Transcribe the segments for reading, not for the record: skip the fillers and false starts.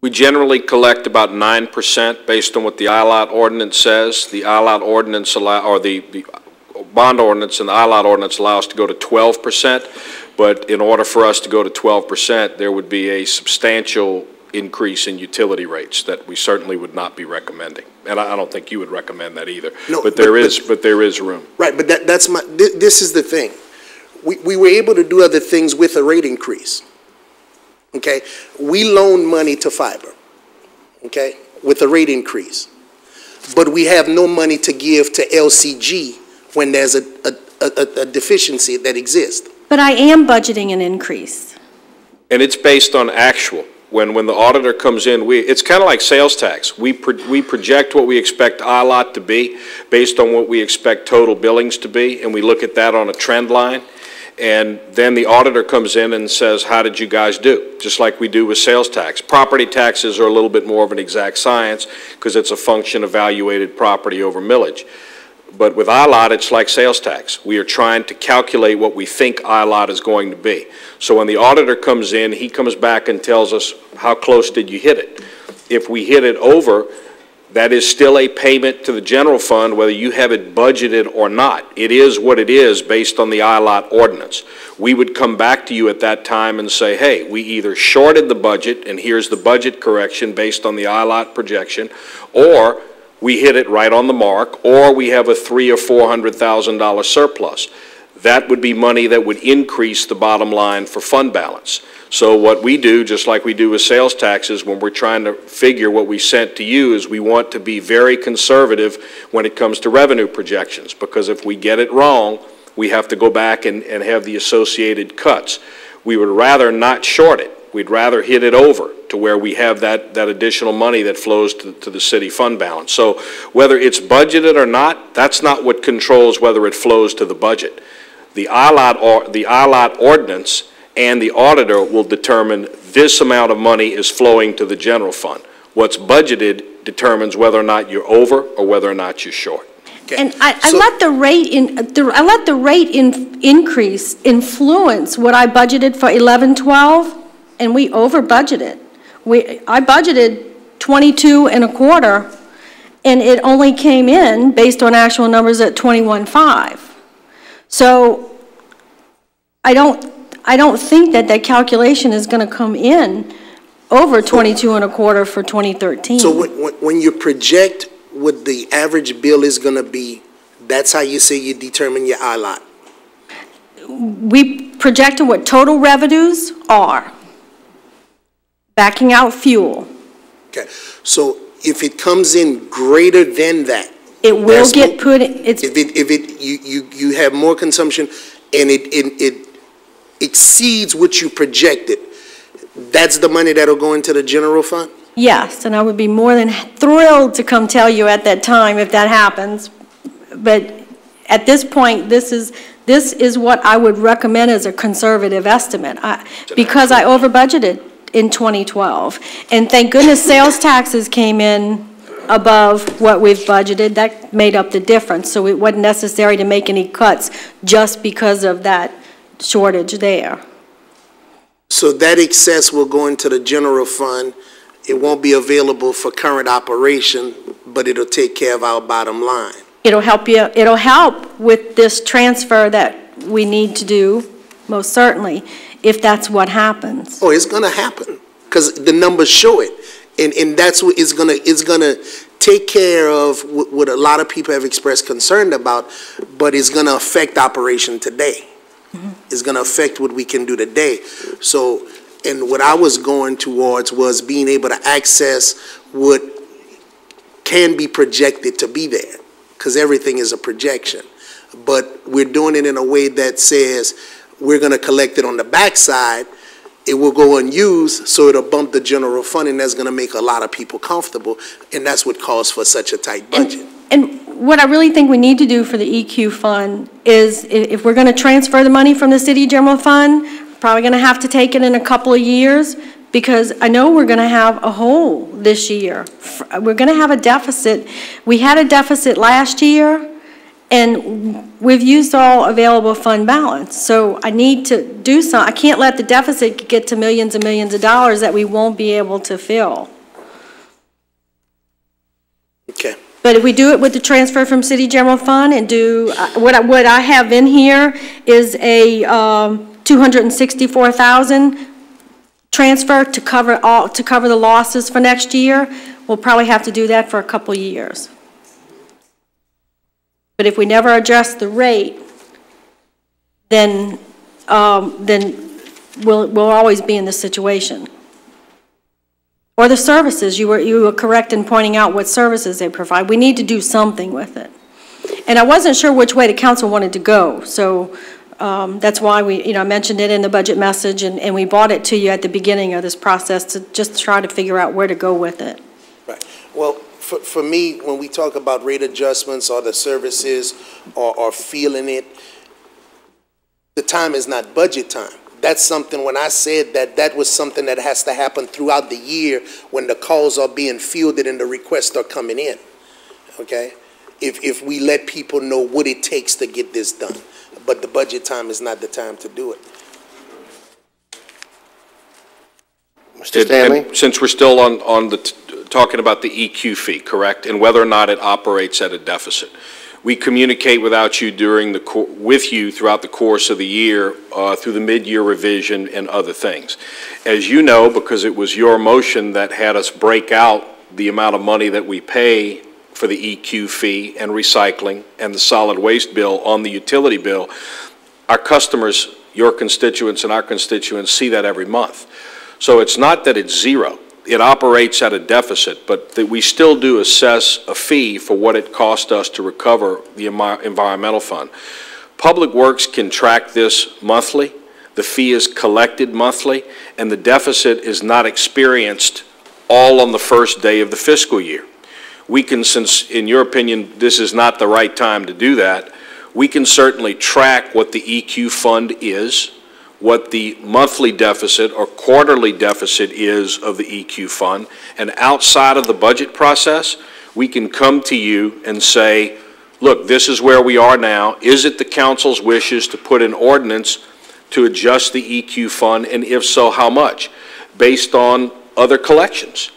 We generally collect about 9% based on what the ILOT ordinance says. The ILOT ordinance the bond ordinance and the ILOT ordinance allow us to go to 12%, but in order for us to go to 12%, there would be a substantial increase in utility rates that we certainly would not be recommending. And I don't think you would recommend that either. No, but there is room. Right, but this is the thing. We were able to do other things with a rate increase. Okay, we loan money to fiber, okay, with a rate increase, but we have no money to give to LCG when there's a deficiency that exists. But I am budgeting an increase. And it's based on actual. When the auditor comes in, it's kind of like sales tax. We project what we expect ILOT to be based on what we expect total billings to be, and we look at that on a trend line. And then the auditor comes in and says, how did you guys do? Just like we do with sales tax. Property taxes are a little bit more of an exact science because it's a function of evaluated property over millage. But with ILOT, it's like sales tax. We are trying to calculate what we think ILOT is going to be. So when the auditor comes in, he comes back and tells us, how close did you hit it? If we hit it over, that is still a payment to the general fund, whether you have it budgeted or not. It is what it is based on the ILOT ordinance. We would come back to you at that time and say, hey, we either shorted the budget, and here's the budget correction based on the ILOT projection, or we hit it right on the mark, or we have a $300,000 or $400,000 surplus. That would be money that would increase the bottom line for fund balance. So what we do, just like we do with sales taxes, when we're trying to figure what we sent to you, is we want to be very conservative when it comes to revenue projections, because if we get it wrong, we have to go back and have the associated cuts. We would rather not short it. We'd rather hit it over to where we have that additional money that flows to the city fund balance. So whether it's budgeted or not, that's not what controls whether it flows to the budget. The ILOT ordinance and the auditor will determine this amount of money is flowing to the general fund. What's budgeted determines whether or not you're over or whether or not you're short. Okay. And I let the rate increase influence what I budgeted for 11-12, and we over budgeted. I budgeted 22.25, and it only came in based on actual numbers at 21.5. So I don't think that calculation is going to come in over 22.25 for 2013. So when you project what the average bill is going to be, that's how you say you determine your ILOT? We projected what total revenues are, backing out fuel. Okay. So if it comes in greater than that, it will get put in. If you have more consumption and it exceeds what you projected, that's the money that'll go into the general fund? Yes, and I would be more than thrilled to come tell you at that time if that happens. But at this point, this is what I would recommend as a conservative estimate because I over budgeted in 2012. And thank goodness sales taxes came in above what we've budgeted. That made up the difference. So it wasn't necessary to make any cuts just because of that shortage there. So that excess will go into the general fund. It won't be available for current operation, but it'll take care of our bottom line. It'll help you. It'll help with this transfer that we need to do, most certainly, if that's what happens. Oh, it's going to happen because the numbers show it, and that's what it's going to take care of what a lot of people have expressed concern about, but it's going to affect operation today. Mm-hmm. It's going to affect what we can do today. So, and what I was going towards was being able to access what can be projected to be there, because everything is a projection. But we're doing it in a way that says we're going to collect it on the backside. It will go unused, so it'll bump the general fund, and that's going to make a lot of people comfortable, and that's what calls for such a tight budget. And what I really think we need to do for the EQ fund is, if we're going to transfer the money from the city general fund, probably going to have to take it in a couple of years, because I know we're going to have a hole this year. We're going to have a deficit. We had a deficit last year, and we've used all available fund balance. So I need to do something. I can't let the deficit get to millions and millions of dollars that we won't be able to fill. But if we do it with the transfer from city general fund and do, what I have in here is a 264,000 transfer to cover the losses for next year. We'll probably have to do that for a couple years. But if we never adjust the rate, then we'll always be in this situation. Or the services, you were correct in pointing out what services they provide. We need to do something with it. And I wasn't sure which way the council wanted to go, so that's why I mentioned it in the budget message, and we brought it to you at the beginning of this process to just try to figure out where to go with it. Right. Well, for me, when we talk about rate adjustments or the services or feeling it, the time is not budget time. That's something, when I said that was something that has to happen throughout the year when the calls are being fielded and the requests are coming in, okay? If we let people know what it takes to get this done. But the budget time is not the time to do it. Mr. Stanley? And since we're still on talking about the EQ fee, correct, and whether or not it operates at a deficit, we communicate with you throughout the course of the year through the mid-year revision and other things. As you know, because it was your motion that had us break out the amount of money that we pay for the EQ fee and recycling and the solid waste bill on the utility bill, our customers, your constituents and our constituents, see that every month. So it's not that it's zero. It operates at a deficit, but that we still do assess a fee for what it cost us to recover the environmental fund. Public Works can track this monthly. The fee is collected monthly, and the deficit is not experienced all on the first day of the fiscal year. We can, since in your opinion this is not the right time to do that, we can certainly track what the EQ fund is, what the monthly deficit or quarterly deficit is of the EQ fund, and outside of the budget process, we can come to you and say, look, this is where we are now. Is it the council's wishes to put an ordinance to adjust the EQ fund, and if so, how much? Based on other collections.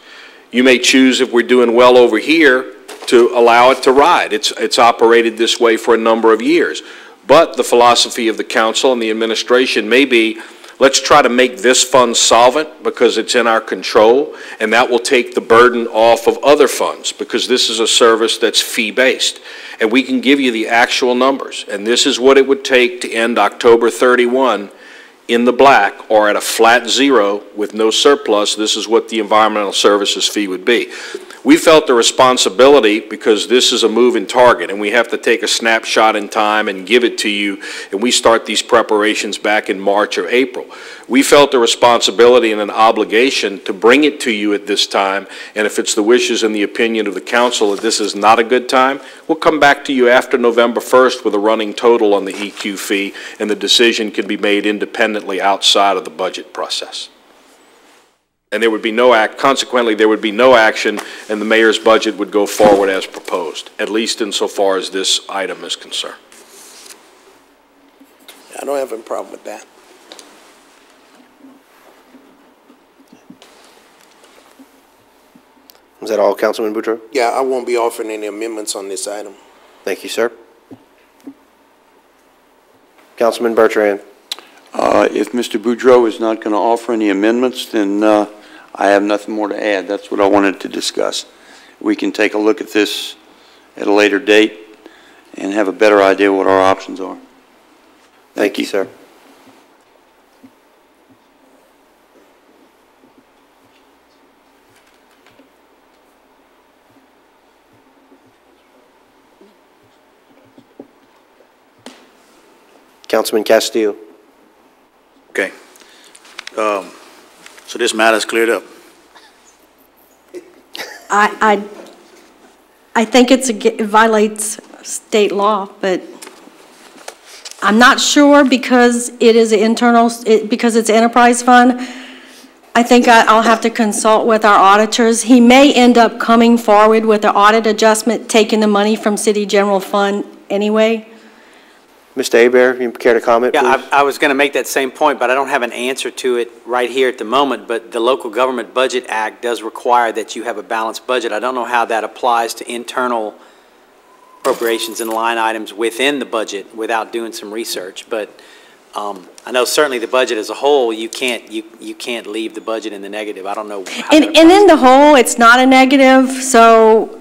You may choose, if we're doing well over here, to allow it to ride. It's operated this way for a number of years. But the philosophy of the council and the administration may be, let's try to make this fund solvent because it's in our control, and that will take the burden off of other funds because this is a service that's fee-based. And we can give you the actual numbers. And this is what it would take to end October 31 in the black or at a flat zero with no surplus. This is what the environmental services fee would be. We felt the responsibility, because this is a moving target and we have to take a snapshot in time and give it to you, and we start these preparations back in March or April. We felt the responsibility and an obligation to bring it to you at this time, and if it's the wishes and the opinion of the council that this is not a good time, we'll come back to you after November 1st with a running total on the EQ fee, and the decision can be made independently outside of the budget process. And there would be consequently, there would be no action, and the mayor's budget would go forward as proposed, at least insofar as this item is concerned. I don't have a problem with that. Is that all, Councilman Boudreaux? Yeah, I won't be offering any amendments on this item. Thank you, sir. Councilman Bertrand. If Mr. Boudreaux is not going to offer any amendments, then I have nothing more to add. That's what I wanted to discuss. We can take a look at this at a later date and have a better idea what our options are. Thank you, sir. Councilman Castillo. Okay. So this matter's cleared up. I think it violates state law, but I'm not sure because it is because it's enterprise fund. I think I'll have to consult with our auditors. He may end up coming forward with an audit adjustment, taking the money from city general fund anyway. Mr. Hebert, you care to comment, please? Yeah, I was going to make that same point, but I don't have an answer to it right here at the moment. But the Local Government Budget Act does require that you have a balanced budget. I don't know how that applies to internal appropriations and line items within the budget without doing some research. But I know certainly the budget as a whole, you can't leave the budget in the negative. I don't know how And in the whole, it's not a negative, so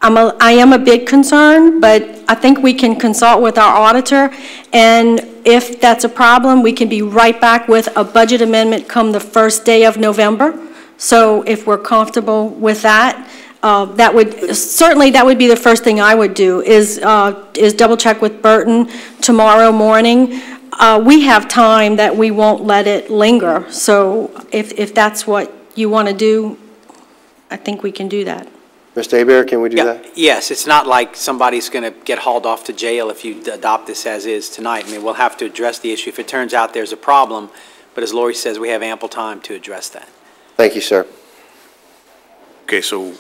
I am a bit concerned, but I think we can consult with our auditor, and if that's a problem, we can be right back with a budget amendment come the first day of November. So if we're comfortable with that, that would be the first thing I would do, is double check with Burton tomorrow morning. We have time that we won't let it linger, so if that's what you want to do, I think we can do that. Mr. Hebert, can we do that? Yes, it's not like somebody's going to get hauled off to jail if you adopt this as is tonight. I mean, we'll have to address the issue if it turns out there's a problem, but as Lori says, we have ample time to address that. Thank you, sir. Okay, so.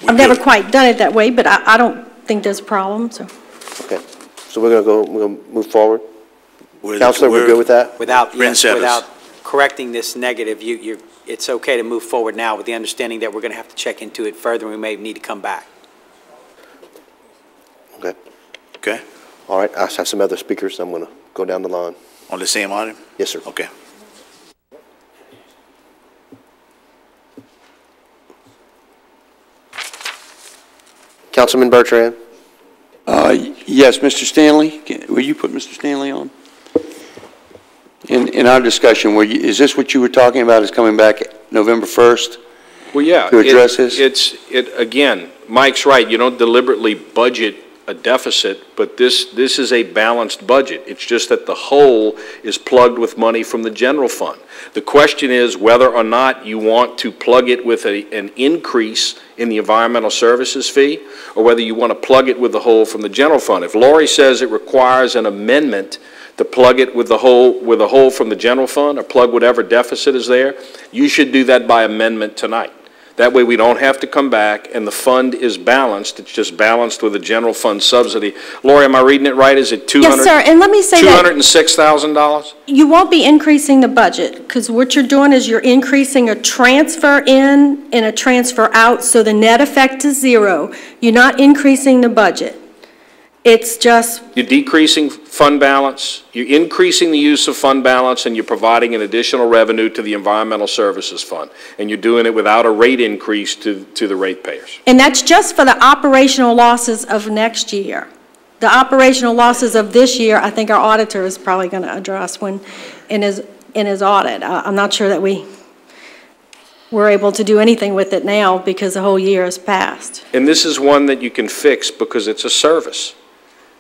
I've never quite done it that way, but I don't think there's a problem, so. Okay. So we're going to move forward? Counselor, we're good with that? Without correcting this negative, it's okay to move forward now with the understanding that we're going to have to check into it further and we may need to come back. Okay. Okay, All right, I have some other speakers. I'm going to go down the line. on the same item? Yes, sir. Okay. Councilman Bertrand? Yes, Mr. Stanley, will you put Mr. Stanley on? In our discussion, is this what you were talking about, is coming back November 1st? Well, yeah. To address this? Again, Mike's right, you don't deliberately budget a deficit, but this is a balanced budget. It's just that the whole is plugged with money from the general fund. The question is whether or not you want to plug it with an increase in the environmental services fee, or whether you want to plug it with the whole from the general fund. If Lori says it requires an amendment to plug it with the whole from the general fund, or plug whatever deficit is there, you should do that by amendment tonight. That way we don't have to come back and the fund is balanced. It's just balanced with a general fund subsidy. Lori, am I reading it right? Is it Yes, sir, and let me say that $206,000? you won't be increasing the budget, because what you're doing is you're increasing a transfer in and a transfer out, so the net effect is zero. You're not increasing the budget. It's just, You're decreasing fund balance, you're increasing the use of fund balance, and you're providing an additional revenue to the Environmental Services Fund. And you're doing it without a rate increase to the ratepayers. and that's just for the operational losses of next year. The operational losses of this year, I think our auditor is probably going to address when in his audit. I'm not sure that we're able to do anything with it now because the whole year has passed. And this is one that you can fix because it's a service.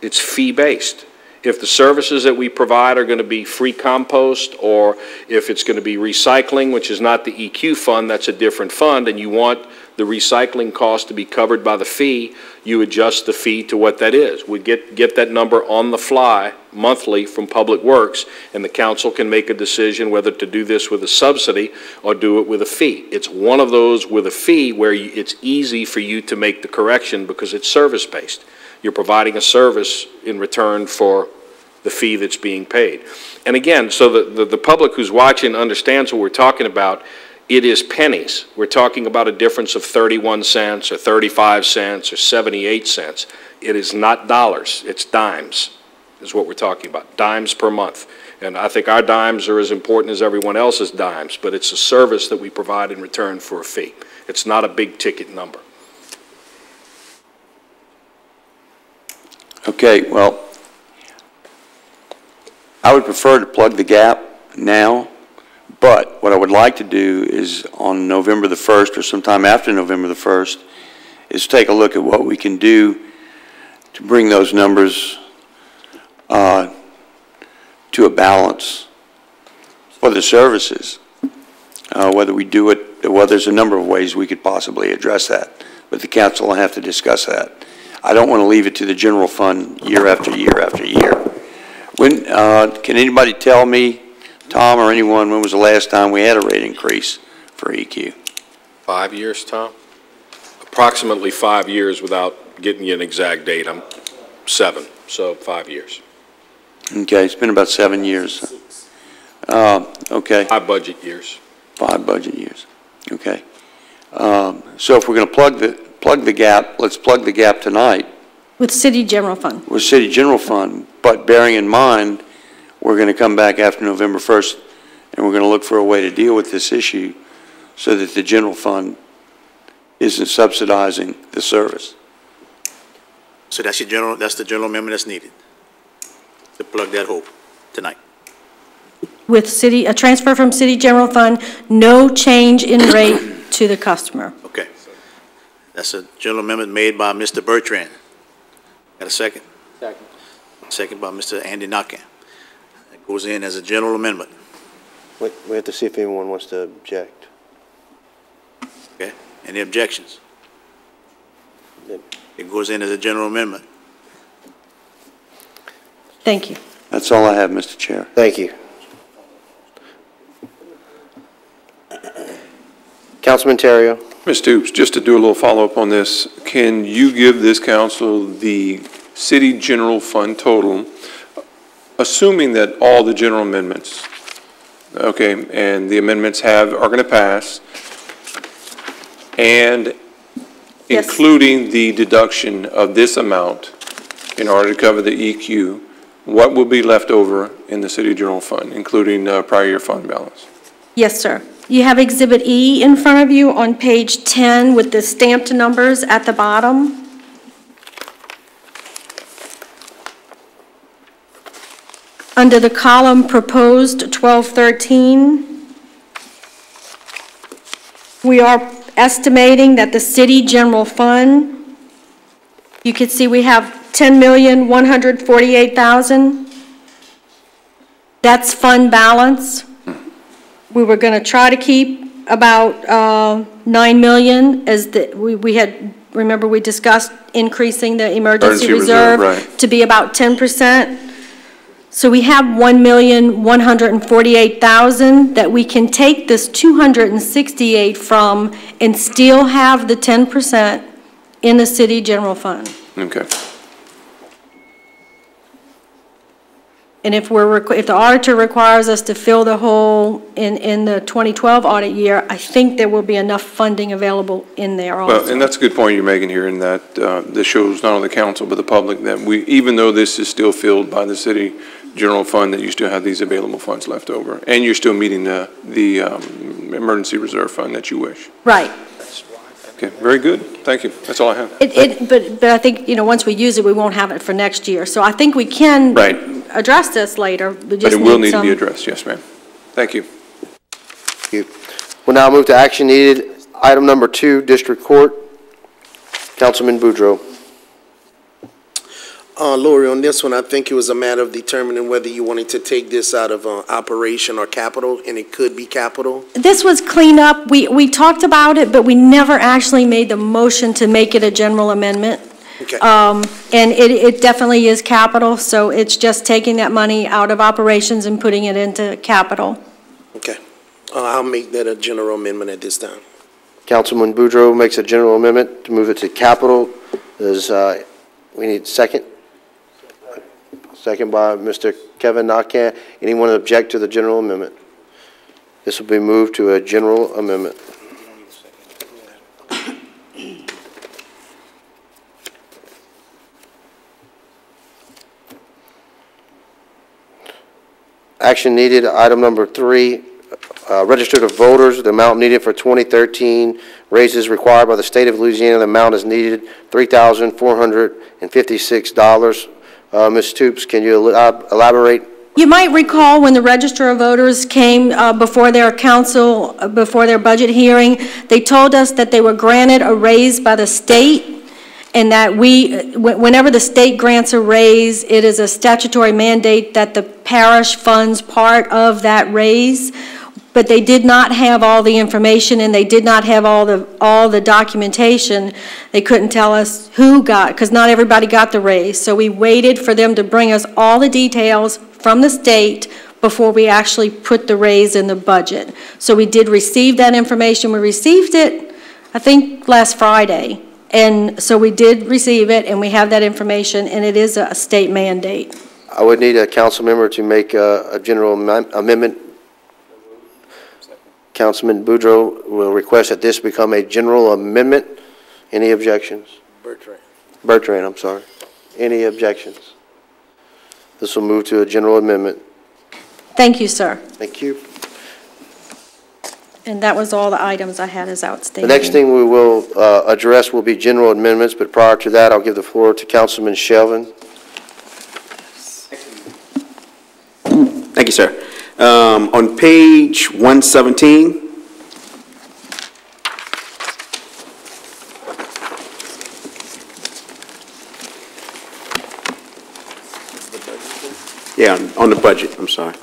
It's fee-based. If the services that we provide are going to be free compost, or if it's going to be recycling, which is not the EQ fund, that's a different fund, and you want the recycling cost to be covered by the fee, you adjust the fee to what that is. We get that number on the fly monthly from Public Works, and the council can make a decision whether to do this with a subsidy or do it with a fee. It's one of those with a fee where it's easy for you to make the correction because it's service-based. You're providing a service in return for the fee that's being paid. And again, so the public who's watching understands what we're talking about. It is pennies. We're talking about a difference of 31 cents or 35 cents or 78 cents. It is not dollars, it's dimes is what we're talking about, dimes per month. And I think our dimes are as important as everyone else's dimes, but it's a service that we provide in return for a fee. It's not a big ticket number. Okay, well, I would prefer to plug the gap now, but what I would like to do is on November the 1st or sometime after November the 1st is take a look at what we can do to bring those numbers to a balance for the services. Whether we do it, well, there's a number of ways we could possibly address that, but the council will have to discuss that. I don't want to leave it to the general fund year after year after year. When, can anybody tell me, Tom or anyone, when was the last time we had a rate increase for EQ? 5 years, Tom? Approximately 5 years without getting you an exact date. I'm 7, so 5 years. Okay, it's been about 7 years. Okay. 5 budget years. 5 budget years. Okay. So if we're going to plug plug the gap, let's plug the gap tonight With city general fund. with City General Fund, but bearing in mind, we're going to come back after November 1st, and we're going to look for a way to deal with this issue so that the general fund isn't subsidizing the service. So that's the general amendment that's needed to plug that hole tonight. With a transfer from city general fund, no change in rate to the customer. Okay. That's a general amendment made by Mr. Bertrand. Got a second? Second. Second by Mr. Andy Nakam. That goes in as a general amendment. We have to see if anyone wants to object. Okay? Any objections? Yep. It goes in as a general amendment. Thank you. That's all I have, Mr. Chair. Thank you. Councilman Terrio. Ms. Stoops, just to do a little follow-up on this, can you give this council the city general fund total, assuming that all the general amendments, okay, and the amendments are going to pass, and Yes. including the deduction of this amount in order to cover the EQ, what will be left over in the city general fund, including prior year fund balance? Yes, sir. You have Exhibit E in front of you on page 10 with the stamped numbers at the bottom. Under the column proposed 1213, we are estimating that the city general fund, you can see we have $10,148,000. That's fund balance. We were going to try to keep about 9 million as we had, remember we discussed increasing the emergency reserve right. to be about 10%. So we have 1,148,000 that we can take this 268 from and still have the 10% in the city general fund. Okay. And if the auditor requires us to fill the hole in the 2012 audit year, I think there will be enough funding available in there also. Well, and that's a good point you're making here in that this shows not only the council but the public that even though this is still filled by the city general fund, that you still have these available funds left over, and you're still meeting the emergency reserve fund that you wish. Right. Okay, very good. Thank you. That's all I have. But I think, once we use it, we won't have it for next year. So I think we can Right. address this later. But it will need to be addressed. Yes, ma'am. Thank you. Thank you. We'll now move to action needed. Item number 2, District Court. Councilman Boudreaux. Lori, on this one, I think it was a matter of determining whether you wanted to take this out of operation or capital, and it could be capital. This was cleanup. We talked about it, but we never actually made the motion to make it a general amendment. Okay. And it definitely is capital, so it's just taking that money out of operations and putting it into capital. Okay. I'll make that a general amendment at this time. Councilman Boudreaux makes a general amendment to move it to capital. We need a second? Second by Mr. Kevin Nakam. Anyone object to the general amendment? This will be moved to a general amendment. Action needed, item number 3, registered of voters, the amount needed for 2013 raises required by the state of Louisiana. The amount is needed $3,456. Ms. Stoops, can you elaborate? You might recall when the Register of Voters came before their council, before their budget hearing, they told us that they were granted a raise by the state, and that whenever the state grants a raise, it is a statutory mandate that the parish funds part of that raise. But they did not have all the information, and they did not have all the documentation. They couldn't tell us who got, because not everybody got the raise. So we waited for them to bring us all the details from the state before we actually put the raise in the budget. So we did receive that information. We received it, I think, last Friday. And so we did receive it, and we have that information, and it is a state mandate. I would need a council member to make a general amendment. Councilman Boudreaux will request that this become a general amendment. Any objections? Bertrand, I'm sorry. Any objections? This will move to a general amendment. Thank you, sir. Thank you. And that was all the items I had as The outstanding. next thing we will address will be general amendments, but prior to that, I'll give the floor to Councilman Shelvin. Thank you, sir. On page 117, yeah, on the budget, I'm sorry.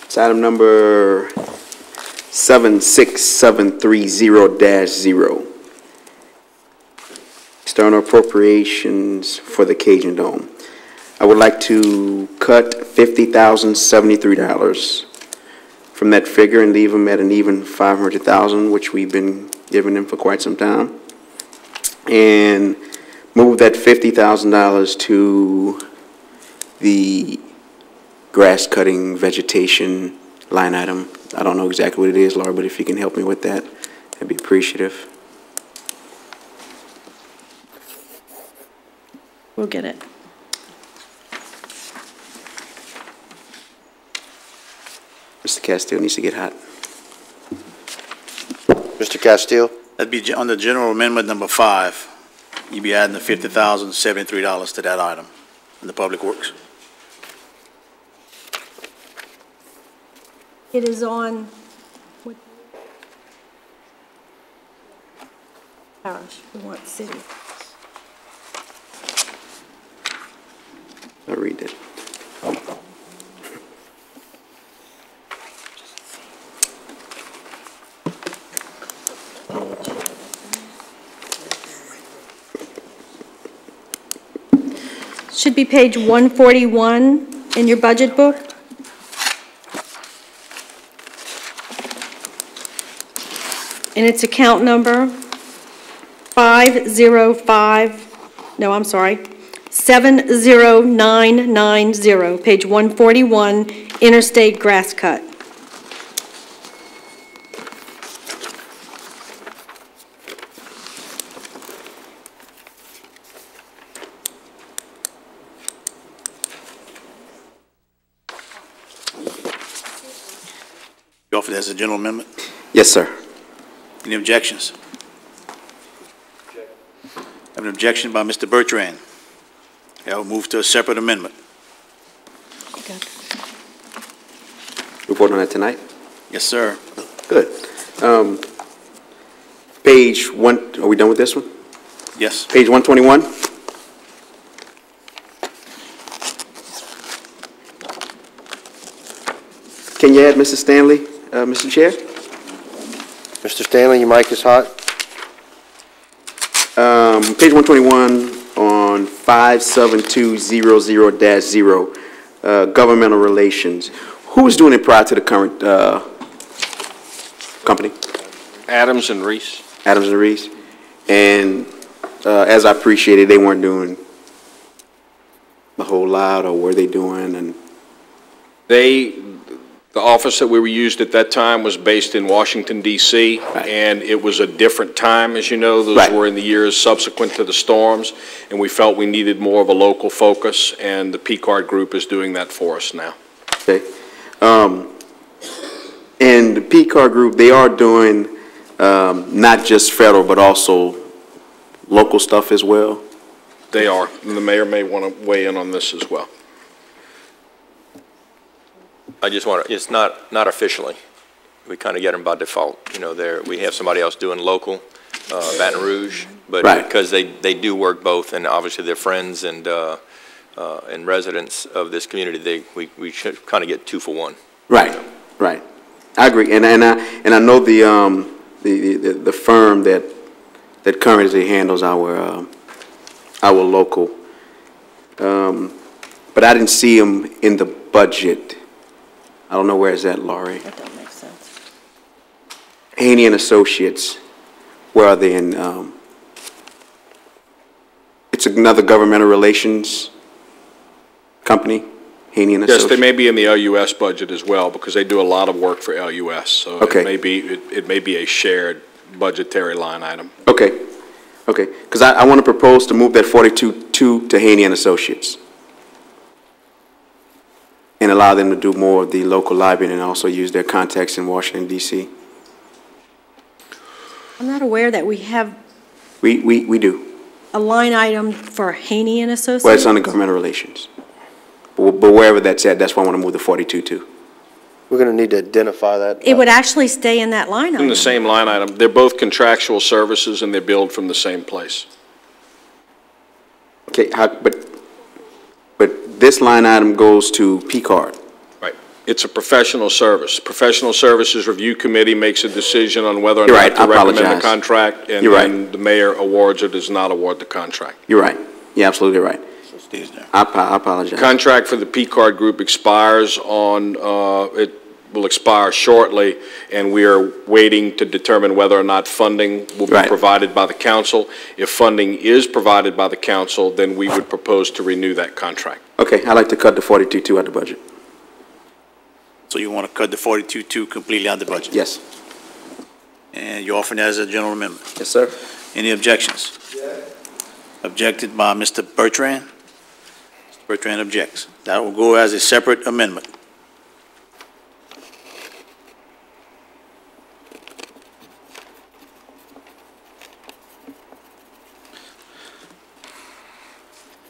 It's item number 76730-0. External appropriations for the Cajun Dome. I would like to cut $50,073 from that figure and leave them at an even $500,000, which we've been giving them for quite some time. And move that $50,000 to the grass cutting vegetation line item. I don't know exactly what it is, Laura, but if you can help me with that, I'd be appreciative. We'll get it. Mr. Castile needs to get hot. Mr. Castile? That'd be on the general amendment number 5. You'd be adding the $50,073 to that item in the Public Works. It is on, what? Parish, we want city. I'll read it. Should be page 141 in your budget book. And it's account number 70990, page 141, interstate grass cut. You offer that as a general amendment? Yes, sir. Any objections? I have an objection by Mr. Bertrand. I will move to a separate amendment. We vote on that tonight? Yes, sir. Good. Page 1, are we done with this one? Yes. Page 121. Can you add Mrs. Stanley, Mr. Chair? Mr. Stanley, your mic is hot. Page 121 on 57200-0, governmental relations. Who was doing it prior to the current company? Adams and Reese. Adams and Reese. And as I appreciated, they weren't doing a whole lot, or were they doing? And The office that we were used at that time was based in Washington, D.C., Right. and it was a different time, as you know. Those Right. were in the years subsequent to the storms, and we felt we needed more of a local focus, and the P-Card Group is doing that for us now. Okay. And the P-Card Group, they are doing not just federal, but also local stuff as well? They are, and the mayor may want to weigh in on this as well. I just want to, it's not officially. We kind of get them by default. You know, we have somebody else doing local, Baton Rouge, but Right. because they do work both, and obviously they're friends and residents of this community, we should kind of get 2 for 1. Right, right. I agree, and I know the firm that currently handles our local, but I didn't see them in the budget. I don't know where is that, Laurie? That don't make sense. Haney and Associates, where are they in? It's another governmental relations company, Haney and Yes, Associates? they may be in the LUS budget as well, because they do a lot of work for LUS. So Okay. it may be a shared budgetary line item. Okay, okay, because I want to propose to move that 42.2 to Haney and Associates and allow them to do more of the local lobbying and also use their contacts in Washington DC. I'm not aware that we have We do. a line item for Haney and Associates. Well, it's under governmental relations. But wherever that's at, that's why I want to move the 42 to. We're going to need to identify that. It would actually stay in that line In item. the same line item. They're both contractual services, and they're billed from the same place. Okay, but this line item goes to P-card. Right. It's a professional service. Professional Services Review Committee makes a decision on whether or You're not right, to I recommend the apologize. contract, and You're right. then the mayor awards or does not award the contract. You're right. You're absolutely right. So it stays there. I apologize. Contract for the P-card group expires on, it will expire shortly, and we are waiting to determine whether or not funding will be Right. provided by the council. If funding is provided by the council, then we would propose to renew that contract. Okay, I'd like to cut the 42.2 out of the budget. So you want to cut the 42.2 completely out of the budget? Yes. And you're offering that as a general amendment. Yes, sir. Any objections? Objected by Mr. Bertrand. Mr. Bertrand objects. That will go as a separate amendment.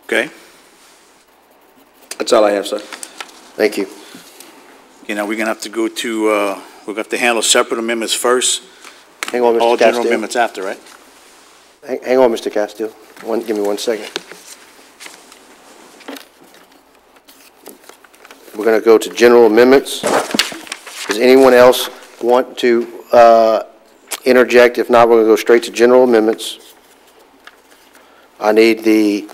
Okay? That's all I have, sir. Thank you. Okay, now we're going to have to go to, we're going to have to handle separate amendments first, Hang on, all Mr. general Castile. amendments after, right? Hang on, Mr. Castile. Give me 1 second. We're going to go to general amendments. Does anyone else want to interject? If not, we're going to go straight to general amendments. I need the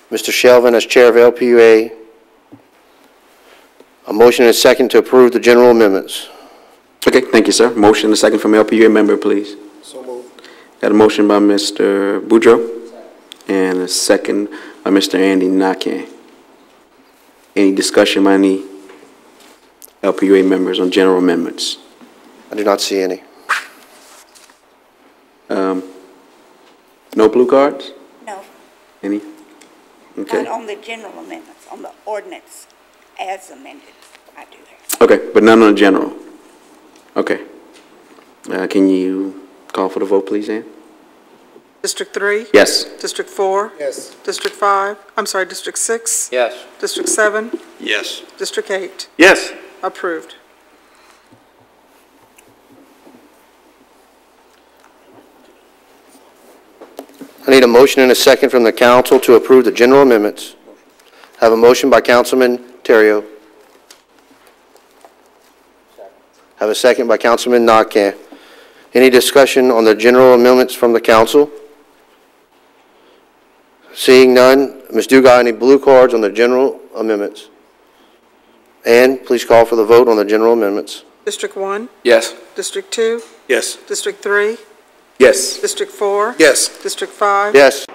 Mr. Shelvin as chair of LPUA. A motion and a second to approve the general amendments. Okay, thank you, sir. Motion and a second from LPUA member, please. So moved. Got a motion by Mr. Boudreaux and a second by Mr. Andy Nakane. Any discussion by any LPUA members on general amendments? I do not see any. No blue cards? No, Any? Okay. not on the general amendments, on the ordinance as amended, I do have. Okay, but none on general. Okay. Can you call for the vote, please, Ann? District 3? Yes. District 4? Yes. District 5? I'm sorry, District 6? Yes. District 7? Yes. District 8? Yes. Approved. I need a motion and a second from the council to approve the general amendments. Have a motion by Councilman Terrio. Have a second by Councilman Nakane. Any discussion on the general amendments from the council? Seeing none, Ms. Dugai, any blue cards on the general amendments? Ann, please call for the vote on the general amendments. District 1? Yes. District 2? Yes. District 3? Yes. District 4? Yes. District 5? Yes.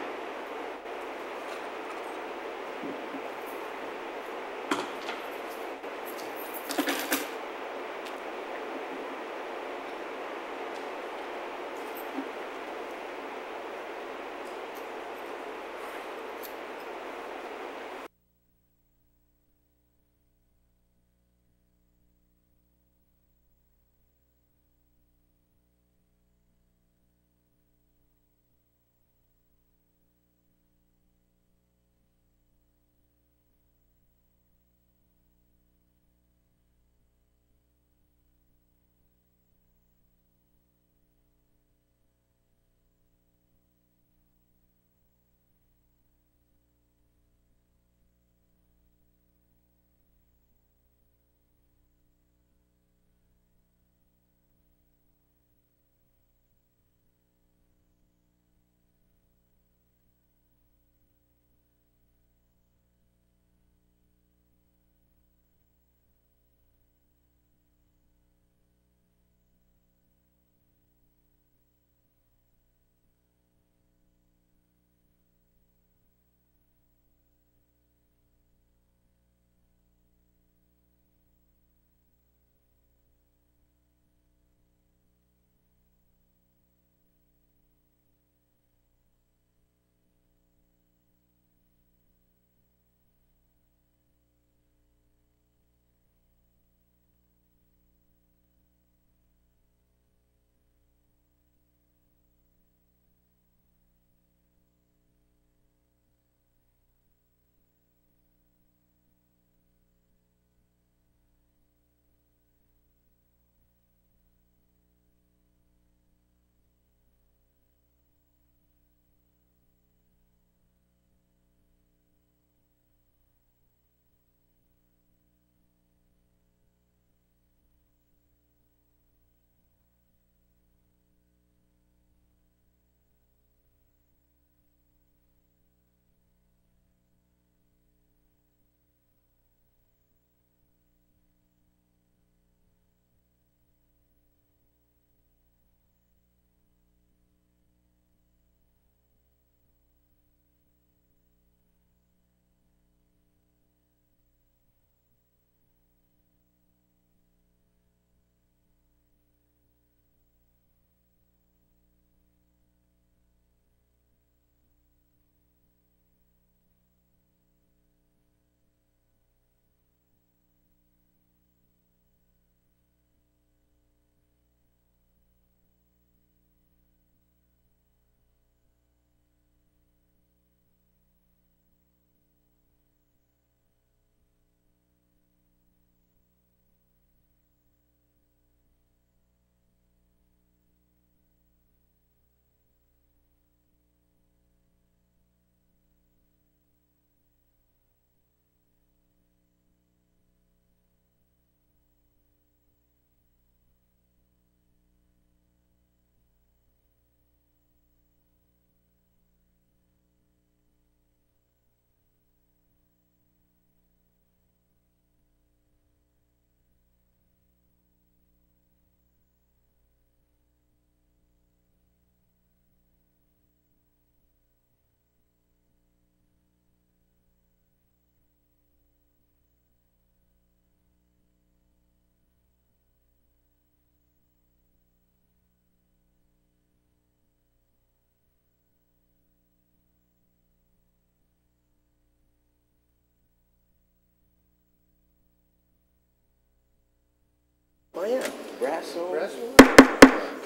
I'd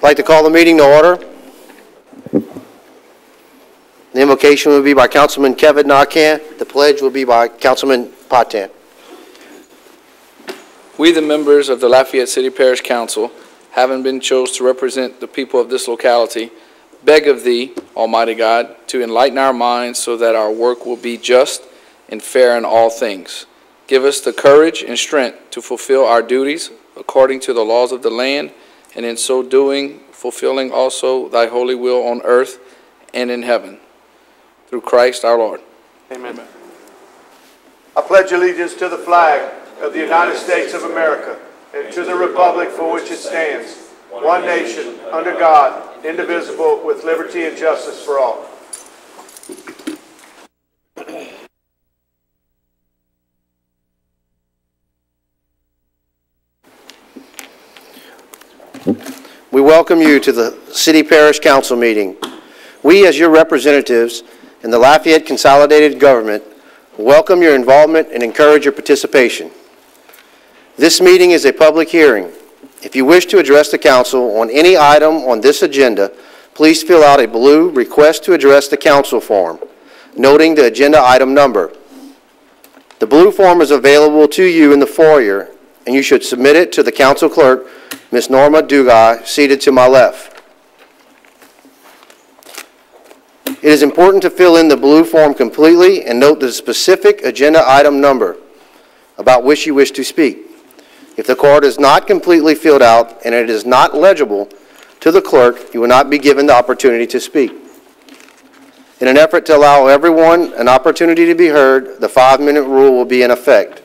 like to call the meeting to order. The invocation will be by Councilman Kevin Narcan. The pledge will be by Councilman Patan. We, the members of the Lafayette City Parish Council, having been chosen to represent the people of this locality, beg of Thee, Almighty God, to enlighten our minds so that our work will be just and fair in all things. Give us the courage and strength to fulfill our duties according to the laws of the land, and in so doing, fulfilling also Thy holy will on earth and in heaven. Through Christ our Lord. Amen. I pledge allegiance to the flag of the United States of America and to the republic for which it stands, one nation, under God, indivisible, with liberty and justice for all. We welcome you to the City Parish Council meeting. We, as your representatives in the Lafayette Consolidated Government, welcome your involvement and encourage your participation. This meeting is a public hearing. If you wish to address the council on any item on this agenda, please fill out a blue Request to Address the Council form, noting the agenda item number. The blue form is available to you in the foyer, and you should submit it to the council clerk, Ms. Norma Dugai, seated to my left. It is important to fill in the blue form completely and note the specific agenda item number about which you wish to speak. If the card is not completely filled out and it is not legible to the clerk, you will not be given the opportunity to speak. In an effort to allow everyone an opportunity to be heard, the 5-minute rule will be in effect.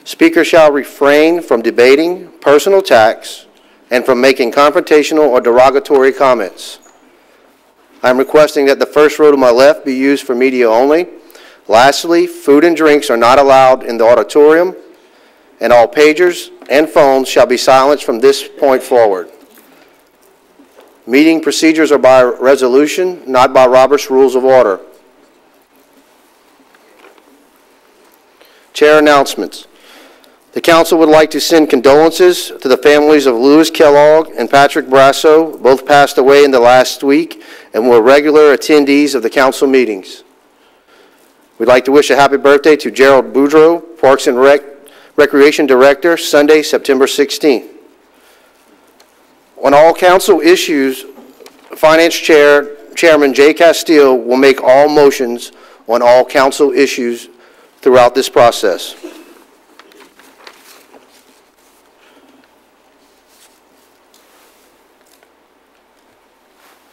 Speakers shall refrain from debating, personal attacks, and from making confrontational or derogatory comments. I am requesting that the first row to my left be used for media only. Lastly, food and drinks are not allowed in the auditorium, and all pagers and phones shall be silenced from this point forward. Meeting procedures are by resolution, not by Robert's Rules of Order. Chair announcements. The council would like to send condolences to the families of Lewis Kellogg and Patrick Brasso. Both passed away in the last week and were regular attendees of the council meetings. We'd like to wish a happy birthday to Gerald Boudreau, Parks and Recreation Director, Sunday, September 16th. On all council issues, Finance Chairman Jay Castile will make all motions on all council issues throughout this process.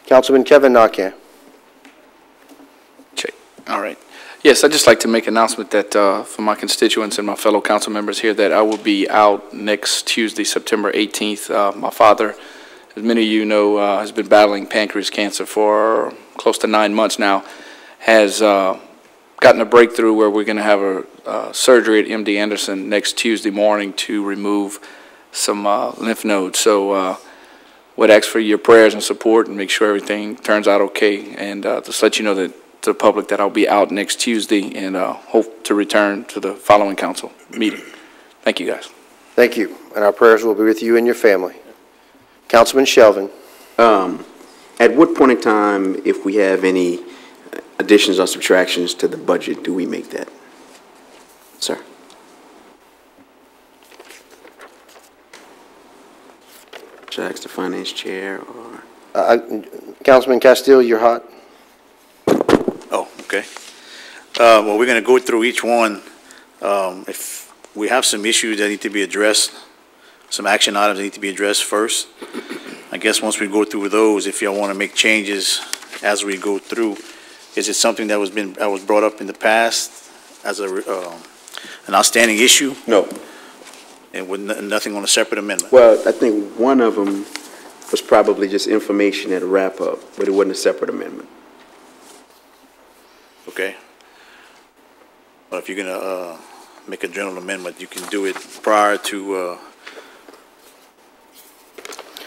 Councilman Kevin Narcan. All right. Yes, I'd just like to make an announcement that for my constituents and my fellow council members here that I will be out next Tuesday, September 18th. My father, as many of you know, has been battling pancreas cancer for close to 9 months now, has gotten a breakthrough where we're going to have a surgery at MD Anderson next Tuesday morning to remove some lymph nodes. So would ask for your prayers and support and make sure everything turns out okay, and just let you know that to the public that I'll be out next Tuesday and hope to return to the following council meeting. Thank you, guys. Thank you, and our prayers will be with you and your family. Councilman Shelvin. At what point in time, if we have any additions or subtractions to the budget, do we make that? Sir. Should I ask the finance chair or? Councilman Castile, you're hot. Oh, okay. Well, we're going to go through each one. If we have some issues that need to be addressed, some action items that need to be addressed first. I guess once we go through those, if y'all want to make changes as we go through, is it something that was brought up in the past as an outstanding issue? No. And with nothing on a separate amendment? Well, I think one of them was probably just information at a wrap-up, but it wasn't a separate amendment. Okay. Well, if you're going to make a general amendment, you can do it prior to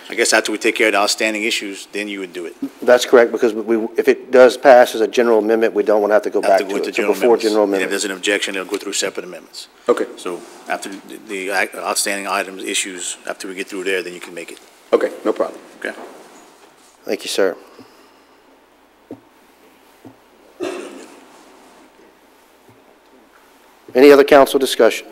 I guess after we take care of the outstanding issues, then you would do it. That's correct, because if it does pass as a general amendment, we don't want to have to go back to it. So before general And if amendment. there's an objection, they'll go through separate amendments. Okay, So after the outstanding items, issues, after we get through there, then you can make it. okay, no problem. Okay? Thank you, sir. Any other council discussion?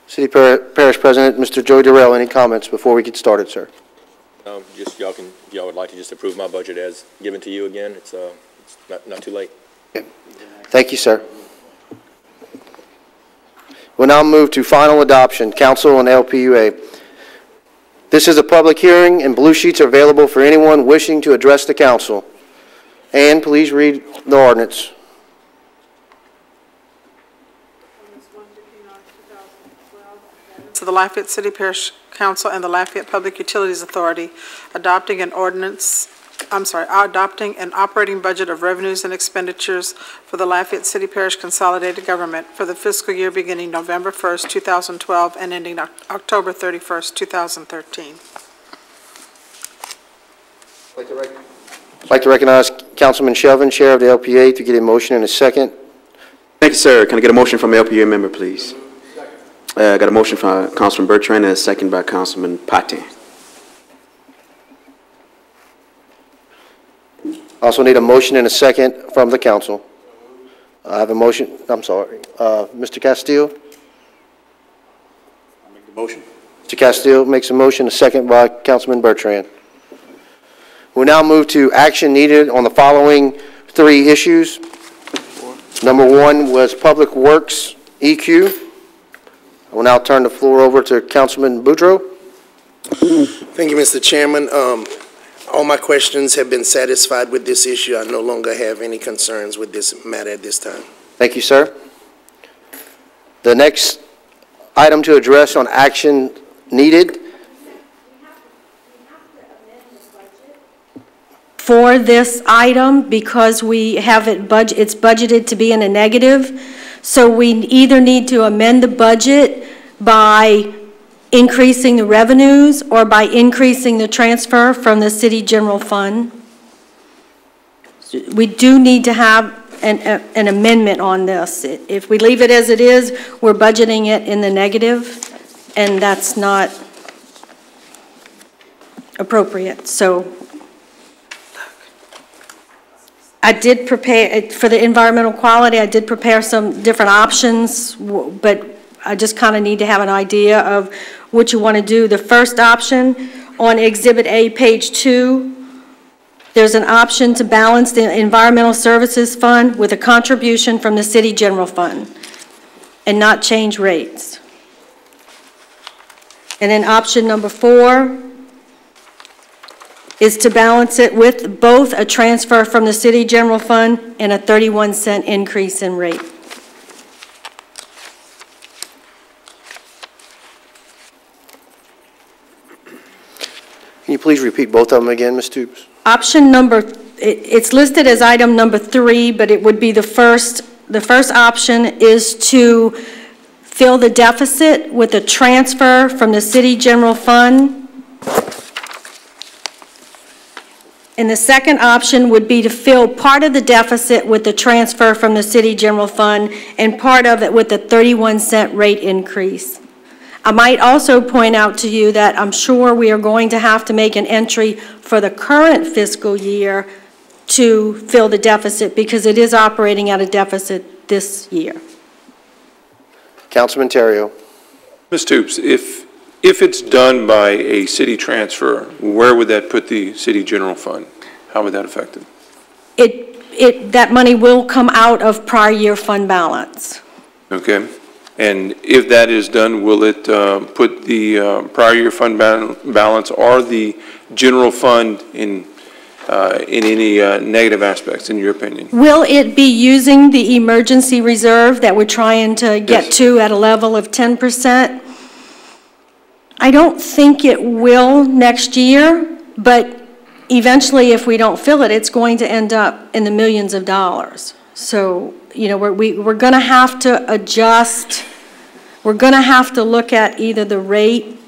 City Parish President, Mr. Joey Durrell, any comments before we get started, sir? Just y'all would like to just approve my budget as given to you again? It's not too late. Thank you, sir. We'll now move to final adoption, council and LPUA. This is a public hearing, and blue sheets are available for anyone wishing to address the council. And please read the ordinance. To the Lafayette City Parish Council and the Lafayette Public Utilities Authority adopting an operating budget of revenues and expenditures for the Lafayette City Parish Consolidated Government for the fiscal year beginning November 1st, 2012 and ending October 31st, 2013. I'd like to recognize Councilman Shelvin, Chair of the LPA, to get a motion in a second. Thank you, sir. Can I get a motion from LPA member, please? I got a motion from Councilman Bertrand and a second by Councilman Patin. Also need a motion and a second from the council. I have a motion, I'm sorry, Mr. Castillo? I'll make the motion. Mr. Castillo makes a motion, a second by Councilman Bertrand. We'll now move to action needed on the following three issues. Number one was Public Works EQ. I will now turn the floor over to Councilman Boudreaux. Thank you, Mr. Chairman. All my questions have been satisfied with this issue. I no longer have any concerns with this matter at this time. Thank you, sir. The next item to address on action needed. For this item, because we have it's budgeted to be in a negative, so we either need to amend the budget by increasing the revenues or by increasing the transfer from the city general fund. We do need to have an amendment on this. If we leave it as it is, we're budgeting it in the negative, and that's not appropriate. So I did prepare, for the environmental quality, I did prepare some different options, but I just kind of need to have an idea of what you want to do. The first option on Exhibit A, page 2, there's an option to balance the Environmental Services Fund with a contribution from the City General Fund and not change rates. And then option number 4 is to balance it with both a transfer from the City General Fund and a 31-cent increase in rate. Can you please repeat both of them again, Ms. Toops? Option number, it's listed as item number 3, but it would be the first option is to fill the deficit with a transfer from the City General Fund. And the second option would be to fill part of the deficit with the transfer from the City General Fund and part of it with a 31-cent rate increase. I might also point out to you that I'm sure we are going to have to make an entry for the current fiscal year to fill the deficit because it is operating at a deficit this year. Councilman Terrio. Ms. Toops, if it's done by a city transfer, where would that put the city general fund? How would that affect it? That money will come out of prior year fund balance. Okay. And if that is done, will it put the prior year fund balance or the general fund in any negative aspects, in your opinion? Will it be using the emergency reserve that we're trying to get to at a level of 10%? I don't think it will next year, but eventually, if we don't fill it, it's going to end up in the millions of dollars. So, you know, we're going to have to adjust. We're going to have to look at either the rate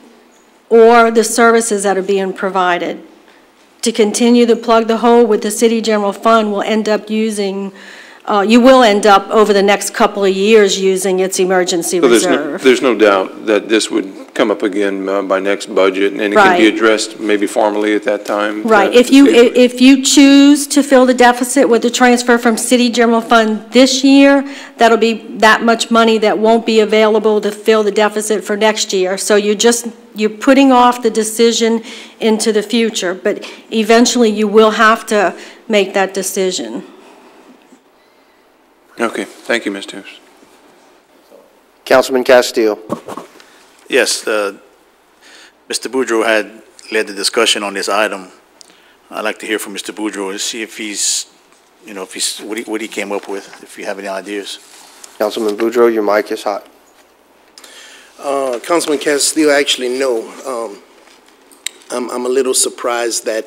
or the services that are being provided. To continue to plug the hole with the city general fund, we'll end up using, you will end up over the next couple of years using its emergency reserve. There's no doubt that this would come up again by next budget, and it can Right. be addressed maybe formally at that time. Right. That- If you choose to fill the deficit with the transfer from city general fund this year, that'll be that much money that won't be available to fill the deficit for next year. So you're putting off the decision into the future, but eventually you will have to make that decision. Okay, thank you, Ms. Toops. Councilman Castillo. Yes, Mr. Boudreau had led the discussion on this item. I'd like to hear from Mr. Boudreau and see if he's, you know, what he came up with, if you have any ideas. Councilman Boudreau, your mic is hot. Councilman Castillo, actually, no. I'm a little surprised that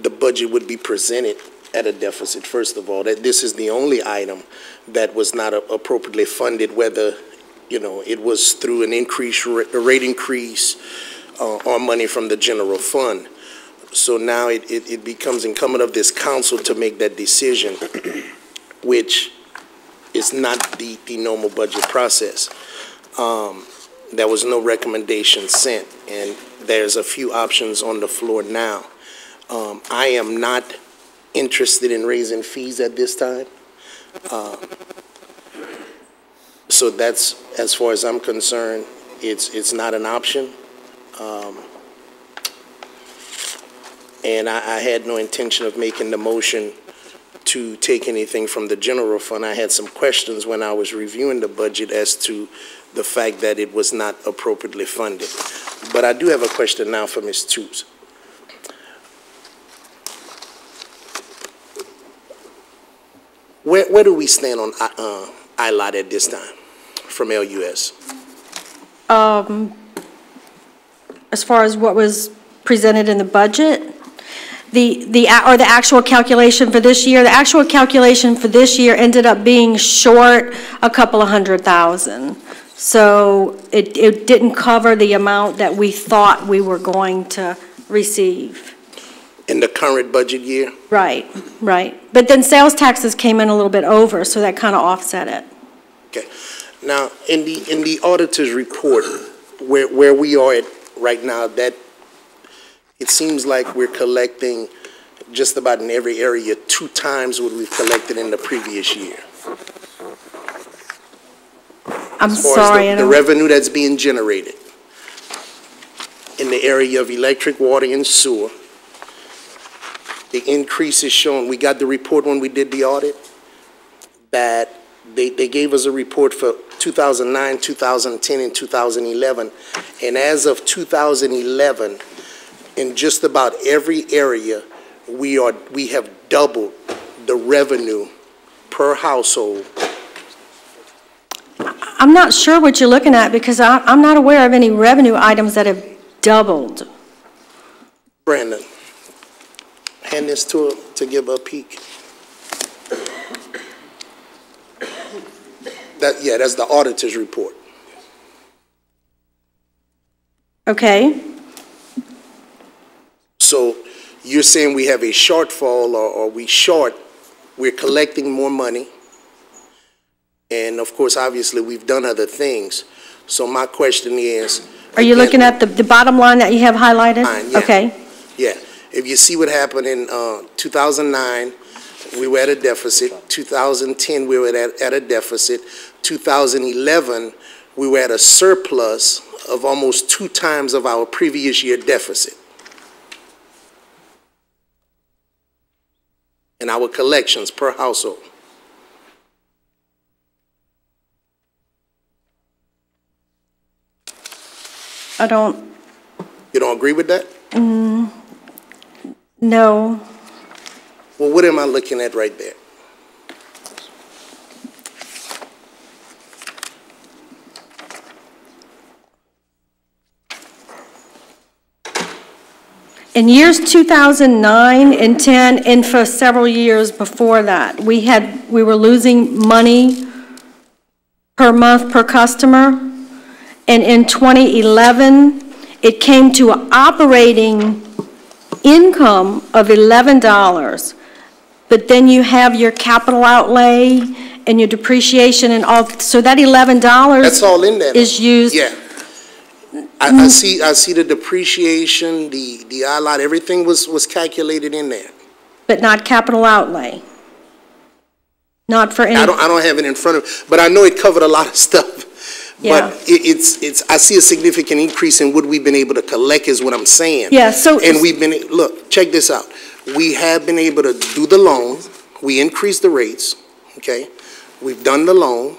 the budget would be presented at a deficit, first of all, that this is the only item that was not appropriately funded, whether, you know, it was through an increase, a rate increase, or money from the general fund. So now it becomes incumbent of this council to make that decision, which is not the normal budget process. There was no recommendation sent, and there's a few options on the floor now. I am not interested in raising fees at this time. So that's, as far as I'm concerned, it's not an option. And I had no intention of making the motion to take anything from the general fund. I had some questions when I was reviewing the budget as to the fact that it was not appropriately funded. But I do have a question now for Ms. Toops. Where do we stand on ILOT at this time from LUS? As far as what was presented in the budget, the actual calculation for this year, the actual calculation for this year ended up being short a couple of $100,000. So it didn't cover the amount that we thought we were going to receive. In the current budget year? Right, right. But then sales taxes came in a little bit over, so that kind of offset it. Okay. Now, in the auditor's report, where we are at right now, that it seems like we're collecting just about in every area 2 times what we've collected in the previous year. I'm As far sorry. as the revenue that's being generated in the area of electric, water, and sewer, the increase is shown. We got the report when we did the audit that they gave us a report for 2009, 2010, and 2011. And as of 2011, in just about every area, we have doubled the revenue per household. I'm not sure what you're looking at because I'm not aware of any revenue items that have doubled. Brandon, hand this to her to give her a peek. That's the auditor's report. Okay. So you're saying we have a shortfall, or we're collecting more money. And of course, obviously, we've done other things. So my question is. Are you looking at the bottom line that you have highlighted? Yeah. Okay. Yeah. If you see what happened in 2009, we were at a deficit. 2010, we were at a deficit. 2011, we were at a surplus of almost 2 times of our previous year deficit. In our collections per household. I don't. You don't agree with that? No. Well, what am I looking at right there? In years 2009 and 10, and for several years before that, we were losing money per month per customer. And in 2011, it came to an operating income of $11. But then you have your capital outlay and your depreciation and all, so that $11 That's all in there. is used. Yeah. I see the depreciation, the ILOT, everything was calculated in there. But not capital outlay. Not for any. I don't have it in front of, but I know it covered a lot of stuff. Yeah. But it's, I see a significant increase in what we've been able to collect is what I'm saying. Yeah, so. And we've been, look, check this out. We have been able to do the loan. We increased the rates, okay? We've done the loan,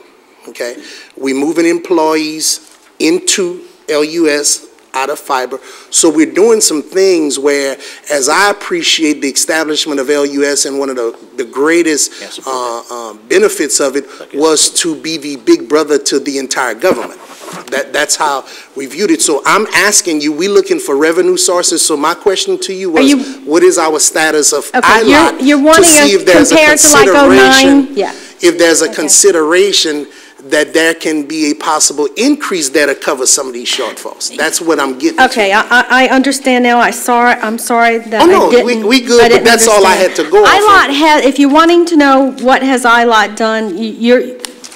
okay? We're moving employees into LUS out of fiber. So we're doing some things where, as I appreciate the establishment of LUS, and one of the greatest benefits of it was to be the big brother to the entire government. That's how we viewed it. So I'm asking you, we looking for revenue sources. So my question to you was, what is our status of ILOT You're wanting to see if there's a compared to like consideration, 09? Yeah. if there's a consideration that there can be a possible increase there to cover some of these shortfalls. That's what I'm getting Okay, to. I understand now. I'm sorry that Oh, I no, didn't. we good, I didn't but that's all I understand. had to go off of. ILOT has, if you're wanting to know what has ILOT done,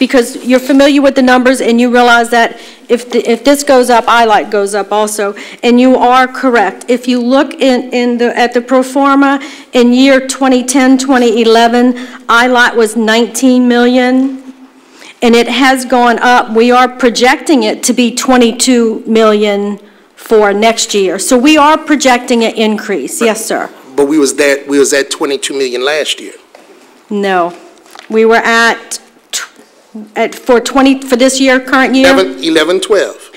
because you're familiar with the numbers and you realize that if this goes up, ILOT goes up also. And you are correct. If you look at the pro forma, in year 2010, 2011, ILOT was 19 million. And it has gone up. We are projecting it to be 22 million for next year. So we are projecting an increase. Yes, sir. But we was at 22 million last year. No. We were for this year, current year? 11-12.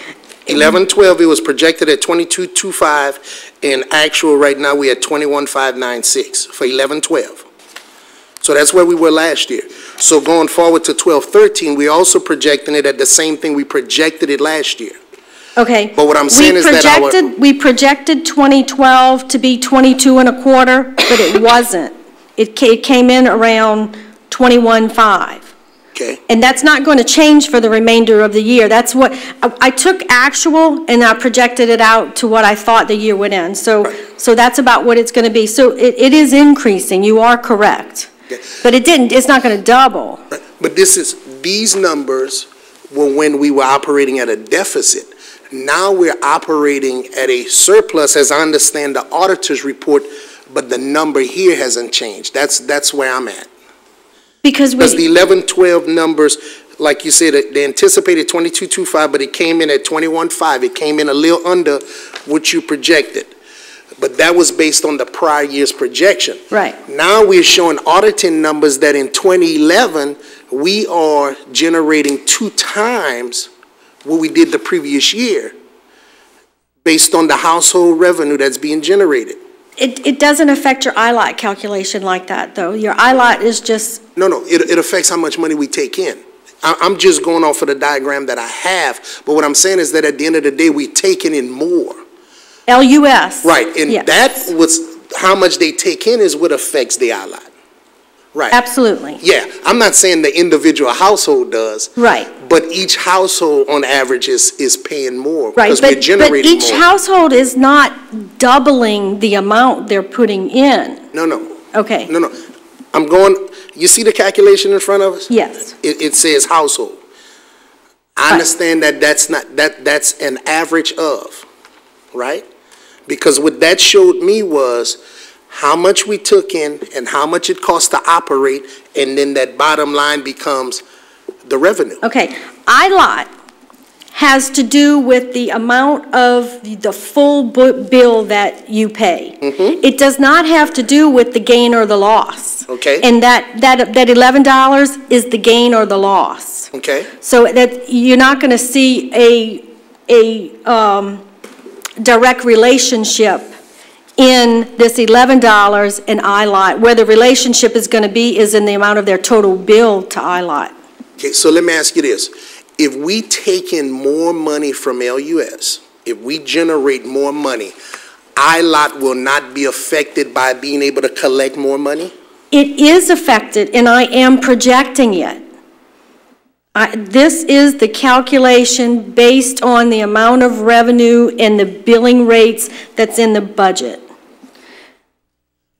11-12, it was projected at 22.25, and actual right now we at 21.596 for 11-12. So that's where we were last year. So going forward to 12-13, we also projecting it at the same thing we projected it last year. Okay. But what I'm saying is that we projected 2012 to be 22.25, but it wasn't. It came in around 21.5. Okay. And that's not going to change for the remainder of the year. That's what, I took actual and I projected it out to what I thought the year would end. So that's about what it's going to be. So it is increasing. You are correct. Okay. But it's not going to double. Right. But these numbers were when we were operating at a deficit. Now we're operating at a surplus, as I understand the auditor's report, but the number here hasn't changed. That's where I'm at. Because the 11-12 numbers, like you said, they anticipated 22.25, but it came in at 21.5. It came in a little under what you projected. But that was based on the prior year's projection. Right. Now we're showing auditing numbers that in 2011, we are generating 2 times what we did the previous year based on the household revenue that's being generated. It doesn't affect your ILOT calculation like that, though. Your ILOT is just... No, it affects how much money we take in. I'm just going off of the diagram that I have, but what I'm saying is that at the end of the day, we're taking in more. LUS. Right, and yes. that was how much they take in is what affects the ILOT. Right. Absolutely. Yeah, I'm not saying the individual household does. Right. But each household on average is paying more. Right, because we're generating but each more. household is not doubling the amount they're putting in. No. Okay. No. You see the calculation in front of us? Yes. It says household. I understand that that's an average of, right? Because what that showed me was how much we took in and how much it cost to operate, and then that bottom line becomes the revenue. Okay. ILOT has to do with the amount of the full bill that you pay. Mm-hmm. It does not have to do with the gain or the loss. Okay. And that $11 is the gain or the loss. Okay. So that you're not going to see a direct relationship in this $11 and ILOT. Where the relationship is going to be is in the amount of their total bill to ILOT. Okay, so let me ask you this. If we take in more money from LUS, if we generate more money, ILOT will not be affected by being able to collect more money? It is affected, and I am projecting it. This is the calculation based on the amount of revenue and the billing rates that's in the budget.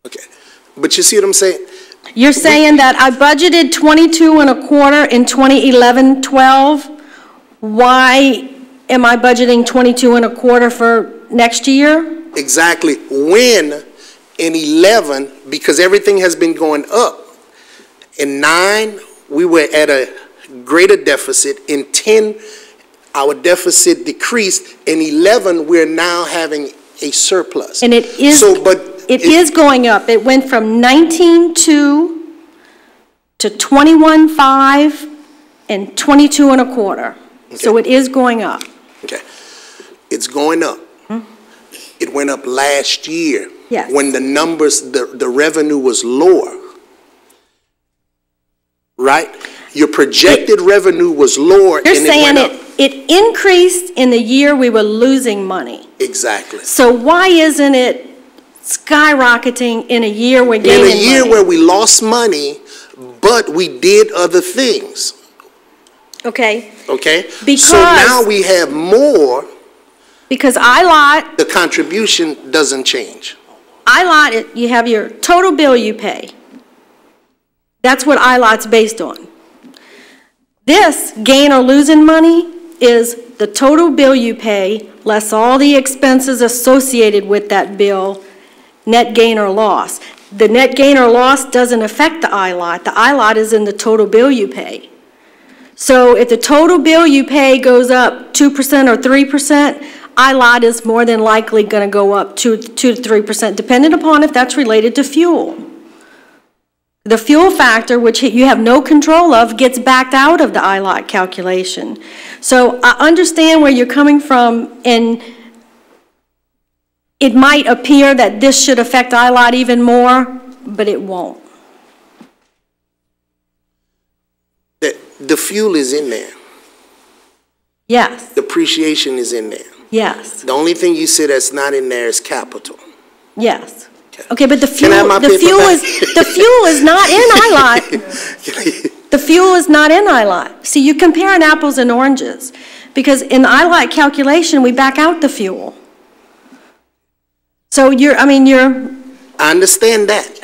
Okay, but you see what I'm saying? You're saying that I budgeted 22.25 in 2011-12. Why am I budgeting 22.25 for next year? Exactly. When in 11, because everything has been going up. In 9, we were at a greater deficit. In 10, our deficit decreased. In 11, we're now having a surplus. And it is, it is going up. It went from 19.2 to 21.5 and 22.25. Okay. So it is going up. Okay. It's going up. It went up last year. Yes. When the numbers, the revenue was lower. Right? Your projected revenue was lower. You're saying it increased in the year we were losing money. Exactly. So why isn't it skyrocketing in a year we're gaining money? In a year where we lost money, but we did other things. Okay. Okay? Because so now we have more. Because ILOT. The contribution doesn't change. ILOT, you have your total bill you pay. That's what ILOT's based on. This gain or losing money is the total bill you pay less all the expenses associated with that bill, net gain or loss. The net gain or loss doesn't affect the ILOT. The ILOT is in the total bill you pay. So if the total bill you pay goes up 2% or 3%, ILOT is more than likely going to go up 2 to 3%, depending upon if that's related to fuel. The fuel factor, which you have no control of, gets backed out of the ILOT calculation. So I understand where you're coming from, and it might appear that this should affect ILOT even more, but it won't. The fuel is in there. Yes. Depreciation is in there. Yes. The only thing you said that's not in there is capital. Yes. Okay, but the fuel is not in ILOT. The fuel is not in ILOT. See, you're comparing apples and oranges, because in the ILOT calculation we back out the fuel. So I understand that,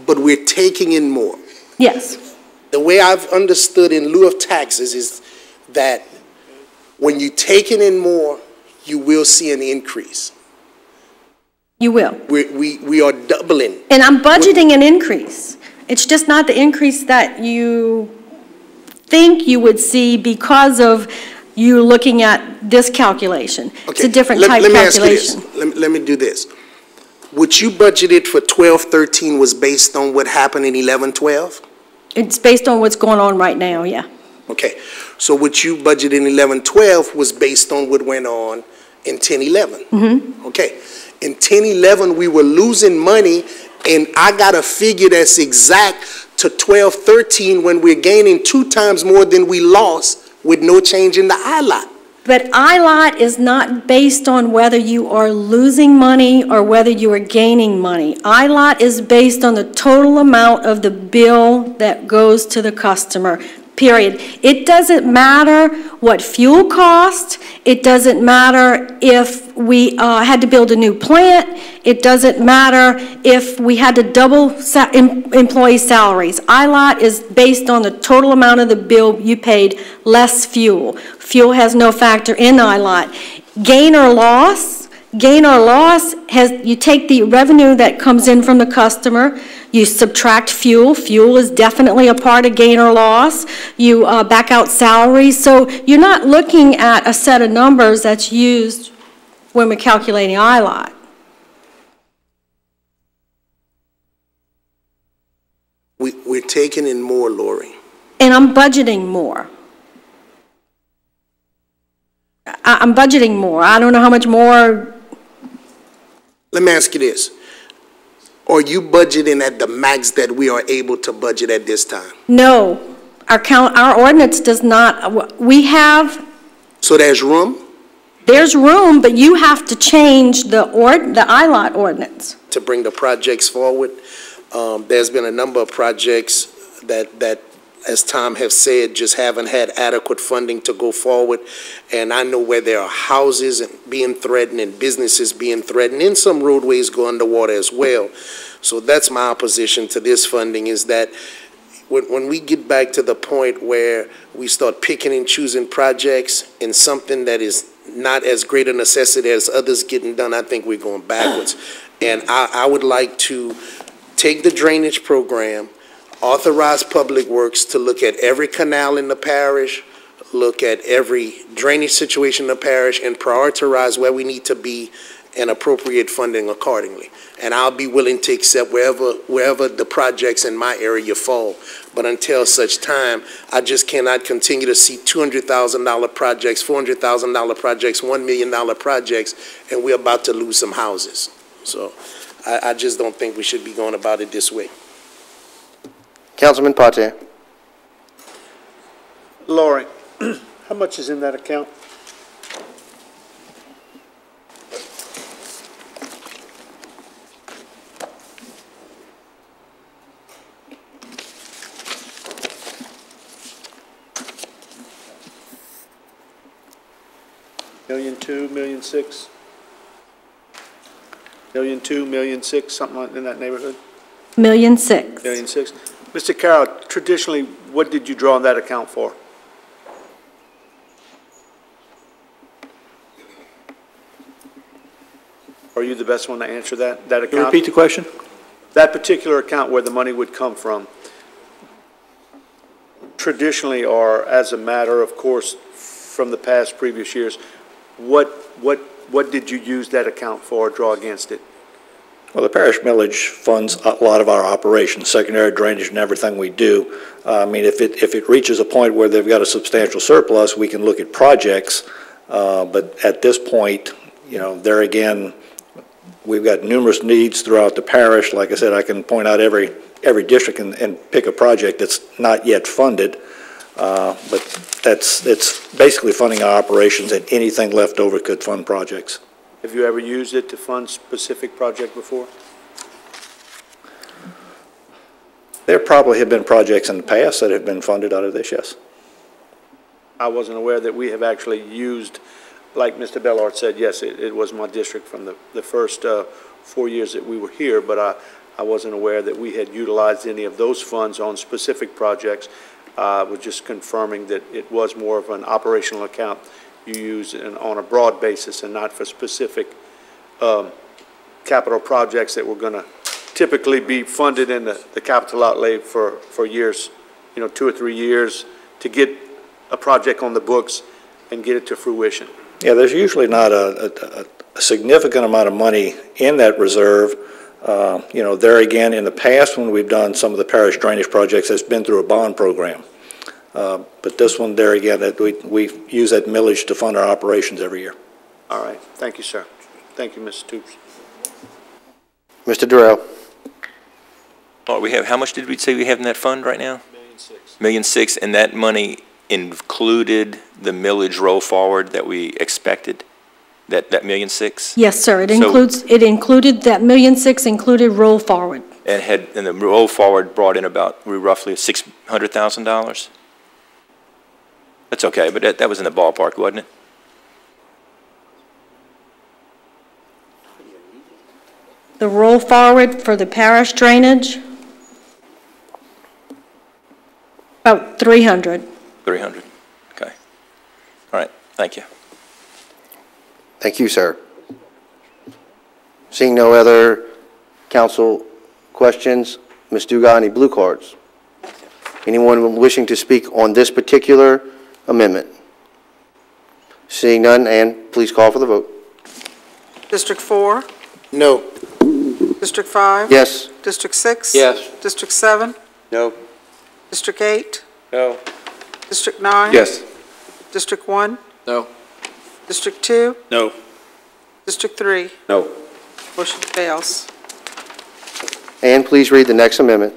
but we're taking in more. Yes. The way I've understood in lieu of taxes is that when you're taking in more, you will see an increase. You will. We are doubling. And I'm budgeting an increase. It's just not the increase that you think you would see because of you looking at this calculation. Okay. It's a different type of calculation. Let me do this. What you budgeted for 12-13 was based on what happened in 11-12? It's based on what's going on right now, yeah. Okay. So what you budgeted in 11-12 was based on what went on in 10-11. Mm-hmm. Okay. In 10-11, we were losing money, and I got a figure that's exact to 12-13 when we're gaining 2 times more than we lost with no change in the ILOT. But ILOT is not based on whether you are losing money or whether you are gaining money. ILOT is based on the total amount of the bill that goes to the customer, period. It doesn't matter what fuel cost. It doesn't matter if we had to build a new plant. It doesn't matter if we had to double employee salaries. ILOT is based on the total amount of the bill you paid less fuel. Fuel has no factor in ILOT. Gain or loss has, you take the revenue that comes in from the customer, you subtract fuel. Fuel is definitely a part of gain or loss. You back out salaries. So you're not looking at a set of numbers that's used when we're calculating ILOT. We're taking in more, Lori. And I'm budgeting more. I'm budgeting more. I don't know how much more. Let me ask you this. Are you budgeting at the max that we are able to budget at this time? No. Our ordinance does not. We have. So there's room? There's room, but you have to change the ILOT ordinance. To bring the projects forward. There's been a number of projects that, as Tom have said, just haven't had adequate funding to go forward. And I know where there are houses being threatened and businesses being threatened, and some roadways go underwater as well. So that's my opposition to this funding, is that when we get back to the point where we start picking and choosing projects and something that is not as great a necessity as others getting done, I think we're going backwards. And I would like to take the drainage program, authorize Public Works to look at every canal in the parish, look at every drainage situation in the parish, and prioritize where we need to be and appropriate funding accordingly. And I'll be willing to accept wherever the projects in my area fall. But until such time, I just cannot continue to see $200,000 projects, $400,000 projects, $1 million projects, and we're about to lose some houses. So I just don't think we should be going about it this way. Councilman Pater. Lori, how much is in that account? $1,200,000, $1,600,000? $1,200,000, $1,600,000, something like in that neighborhood? $1.6 million. $1,600,000. Mr. Carroll, traditionally, what did you draw on that account for? Are you the best one to answer that account? Can you repeat the question? That particular account where the money would come from, traditionally, or as a matter of course from the past previous years, what did you use that account for, or draw against it? Well, the parish millage funds a lot of our operations, secondary drainage and everything we do. I mean, if it reaches a point where they've got a substantial surplus, we can look at projects. But at this point, you know, there again, we've got numerous needs throughout the parish. Like I said, I can point out every district and pick a project that's not yet funded. But it's basically funding our operations, and anything left over could fund projects. Have you ever used it to fund specific project before? There probably have been projects in the past that have been funded out of this, yes. I wasn't aware that we have actually used, like Mr. Bellard said, yes, it was my district from the first 4 years that we were here, but I wasn't aware that we had utilized any of those funds on specific projects. I was just confirming that it was more of an operational account you use on a broad basis and not for specific capital projects that were going to typically be funded in the capital outlay for years, you know, 2 or 3 years to get a project on the books and get it to fruition. Yeah, there's usually not a significant amount of money in that reserve. You know, there again, in the past when we've done some of the parish drainage projects, it's been through a bond program. But this one, there again, that we use that millage to fund our operations every year. All right. Thank you, sir. Thank you, Mr. Toops. Mr. Durrell. Oh, we have, how much did we say we have in that fund right now? $1.6 million, and that money included the millage roll forward that we expected? That $1.6 million? Yes, sir. It included that $1.6 million included roll forward. And the roll forward brought in about roughly $600,000. That's okay, but that was in the ballpark, wasn't it? The roll forward for the parish drainage, about 300. 300. Okay. All right. Thank you. Thank you, sir. Seeing no other council questions, Ms. Dugas, any blue cards? Anyone wishing to speak on this particular amendment? Seeing none, and please call for the vote. District 4? No. District 5? Yes. District 6? Yes. District 7? No. District 8? No. District 9? Yes. District 1? No. District 2? No. District 3? No. Motion fails. And please read the next amendment.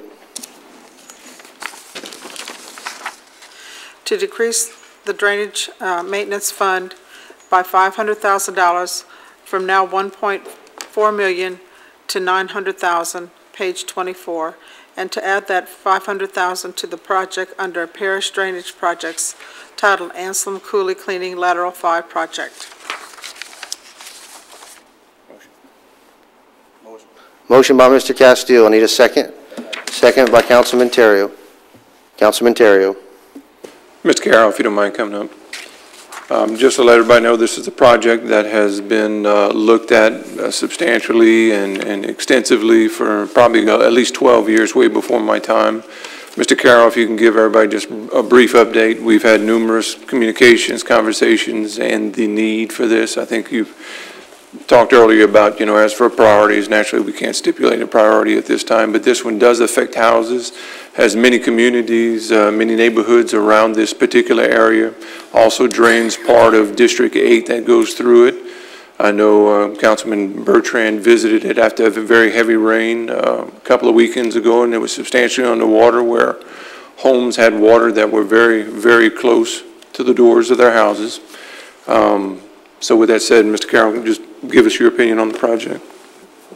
To decrease the drainage maintenance fund by $500,000 from now $1.4 million to $900,000, page 24, and to add that $500,000 to the project under parish drainage projects titled Anselm Cooley Cleaning Lateral 5 Project. Motion by Mr. Castile. I need a second. Second by Councilman Terrio. Councilman Terrio. Mr. Carroll, if you don't mind coming up. Just to let everybody know, this is a project that has been looked at substantially and extensively for probably at least 12 years, way before my time. Mr. Carroll, if you can give everybody just a brief update. We've had numerous communications, conversations, and the need for this. I think you've talked earlier about, as for priorities, naturally we can't stipulate a priority at this time, but this one does affect houses, has many communities, many neighborhoods around this particular area, also drains part of District 8 that goes through it. I know Councilman Bertrand visited it after a very heavy rain a couple of weekends ago, and it was substantially underwater where homes had water that were very, very close to the doors of their houses. So with that said, Mr. Carroll, just give us your opinion on the project.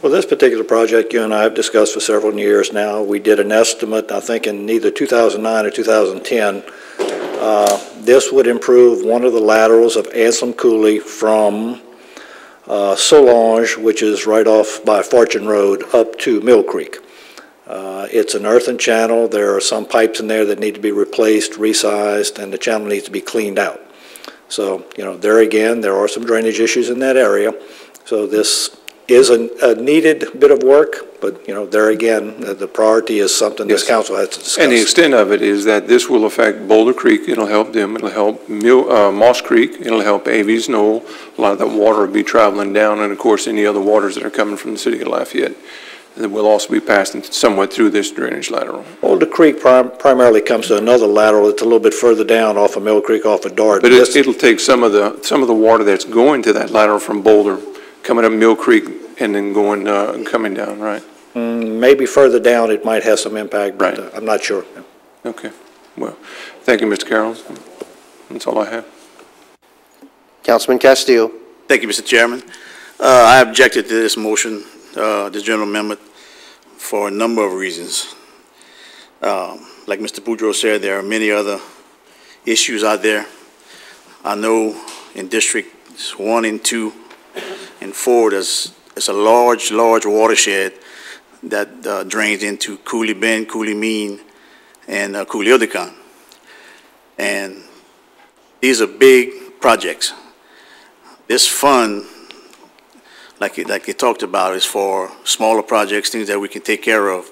Well, this particular project you and I have discussed for several years now. We did an estimate, I think in either 2009 or 2010. This would improve one of the laterals of Anselm Cooley from Solange, which is right off by Fortune Road, up to Mill Creek. It's an earthen channel. There are some pipes in there that need to be replaced, resized, and the channel needs to be cleaned out. So, there again, there are some drainage issues in that area. So this is a needed bit of work, but, there again, the priority is something this council has to discuss. And the extent of it is that this will affect Boulder Creek. It'll help them. It'll help Moss Creek. It'll help Avies Knoll. A lot of that water will be traveling down, and of course, any other waters that are coming from the city of Lafayette that will also be passing somewhat through this drainage lateral. Boulder Creek primarily comes to another lateral that's a little bit further down off of Mill Creek, off of Dart. But it'll take some of the water that's going to that lateral from Boulder, coming up Mill Creek, and then coming down, right? Maybe further down it might have some impact, but right. I'm not sure. Okay. Well, thank you, Mr. Carroll. That's all I have. Councilman Castillo. Thank you, Mr. Chairman. I objected to this motion, this general amendment, for a number of reasons. Like Mr. Boudreau said, there are many other issues out there. I know in Districts 1 and 2 and 4, there's a large watershed that drains into Cooley Bend, Cooley Mean, and Cooley Oticon. And these are big projects. This fund, like you talked about, is for smaller projects, things that we can take care of.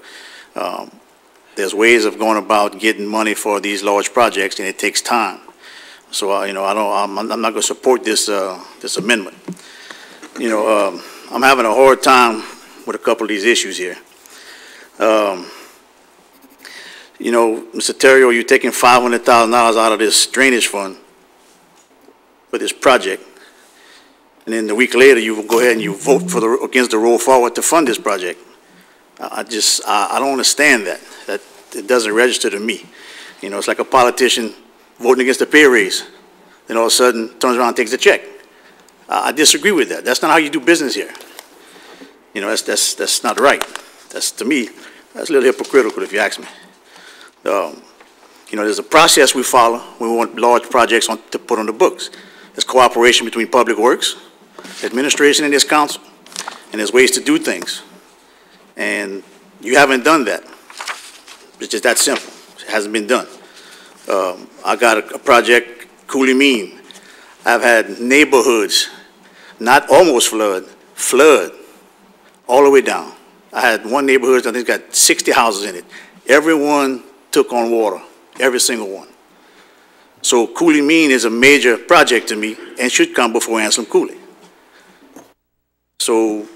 There's ways of going about getting money for these large projects, and it takes time. So, I'm not going to support this amendment. I'm having a hard time with a couple of these issues here. Mr. Terrio, you're taking $500,000 out of this drainage fund for this project, and then the week later you will go ahead and you vote against the roll forward to fund this project. I don't understand that. That it doesn't register to me. It's like a politician voting against a pay raise, then all of a sudden turns around and takes a check. I disagree with that. That's not how you do business here. That's not right. To me, that's a little hypocritical if you ask me. There's a process we follow when we want large projects to put on the books. There's cooperation between Public Works, administration, and this council, and there's ways to do things. And you haven't done that. It's just that simple. It hasn't been done. I got a project, Cooley Mean. I've had neighborhoods, not almost flood all the way down. I had one neighborhood, I think it's got 60 houses in it. Everyone took on water, every single one. So Cooley Mean is a major project to me and should come before Anselm Cooley. So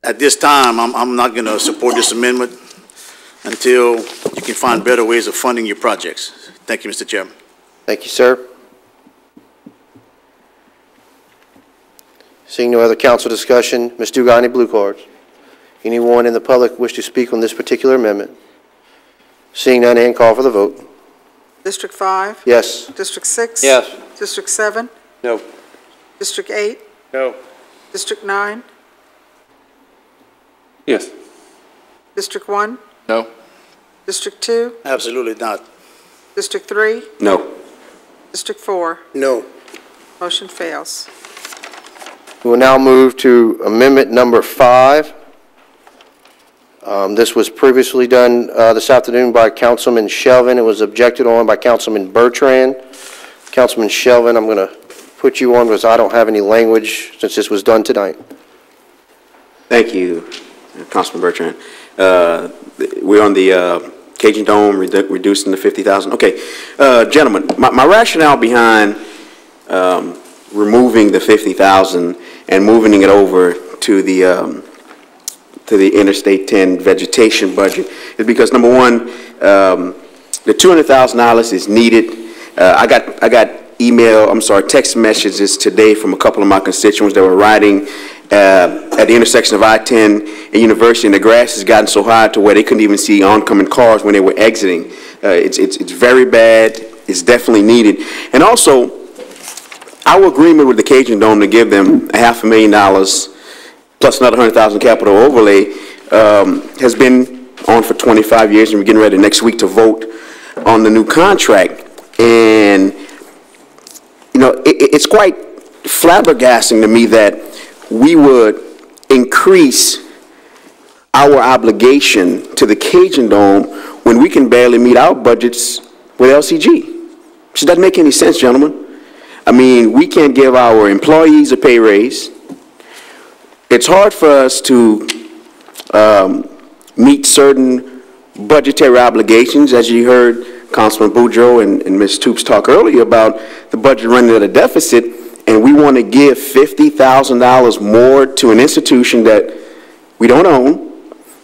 at this time, I'm not going to support this amendment until you can find better ways of funding your projects. Thank you, Mr. Chairman. Thank you, sir. Seeing no other council discussion, Ms. Dugani, blue cards. Anyone in the public wish to speak on this particular amendment? Seeing none, and call for the vote. District 5? Yes. District 6? Yes. District 7? No. District 8? No. District 9? Yes. District 1? No. District 2? Absolutely not. District 3? No. District 4? No. Motion fails. We will now move to amendment number 5. This was previously done this afternoon by Councilman Shelvin. It was objected on by Councilman Bertrand. Councilman Shelvin, I'm going to put you on because I don't have any language since this was done tonight. Thank you, Councilman Bertrand. We're on the Cajun Dome, reducing the 50,000. Okay, gentlemen, my rationale behind removing the 50,000 and moving it over to the Interstate 10 vegetation budget is because, number one, the $200,000 is needed. I got text messages today from a couple of my constituents that were riding at the intersection of I-10 and University, and the grass has gotten so high to where they couldn't even see oncoming cars when they were exiting. It's very bad. It's definitely needed. And also, our agreement with the Cajun Dome to give them $500,000 plus another $100,000 capital overlay has been on for 25 years, and we're getting ready next week to vote on the new contract. And, you know, it's quite flabbergasting to me that we would increase our obligation to the Cajun Dome when we can barely meet our budgets with LCG. So that doesn't make any sense, gentlemen. I mean, we can't give our employees a pay raise. It's hard for us to meet certain budgetary obligations, as you heard Councilman Boudreaux and Ms. Toops talk earlier about the budget running at a deficit, and we want to give $50,000 more to an institution that we don't own,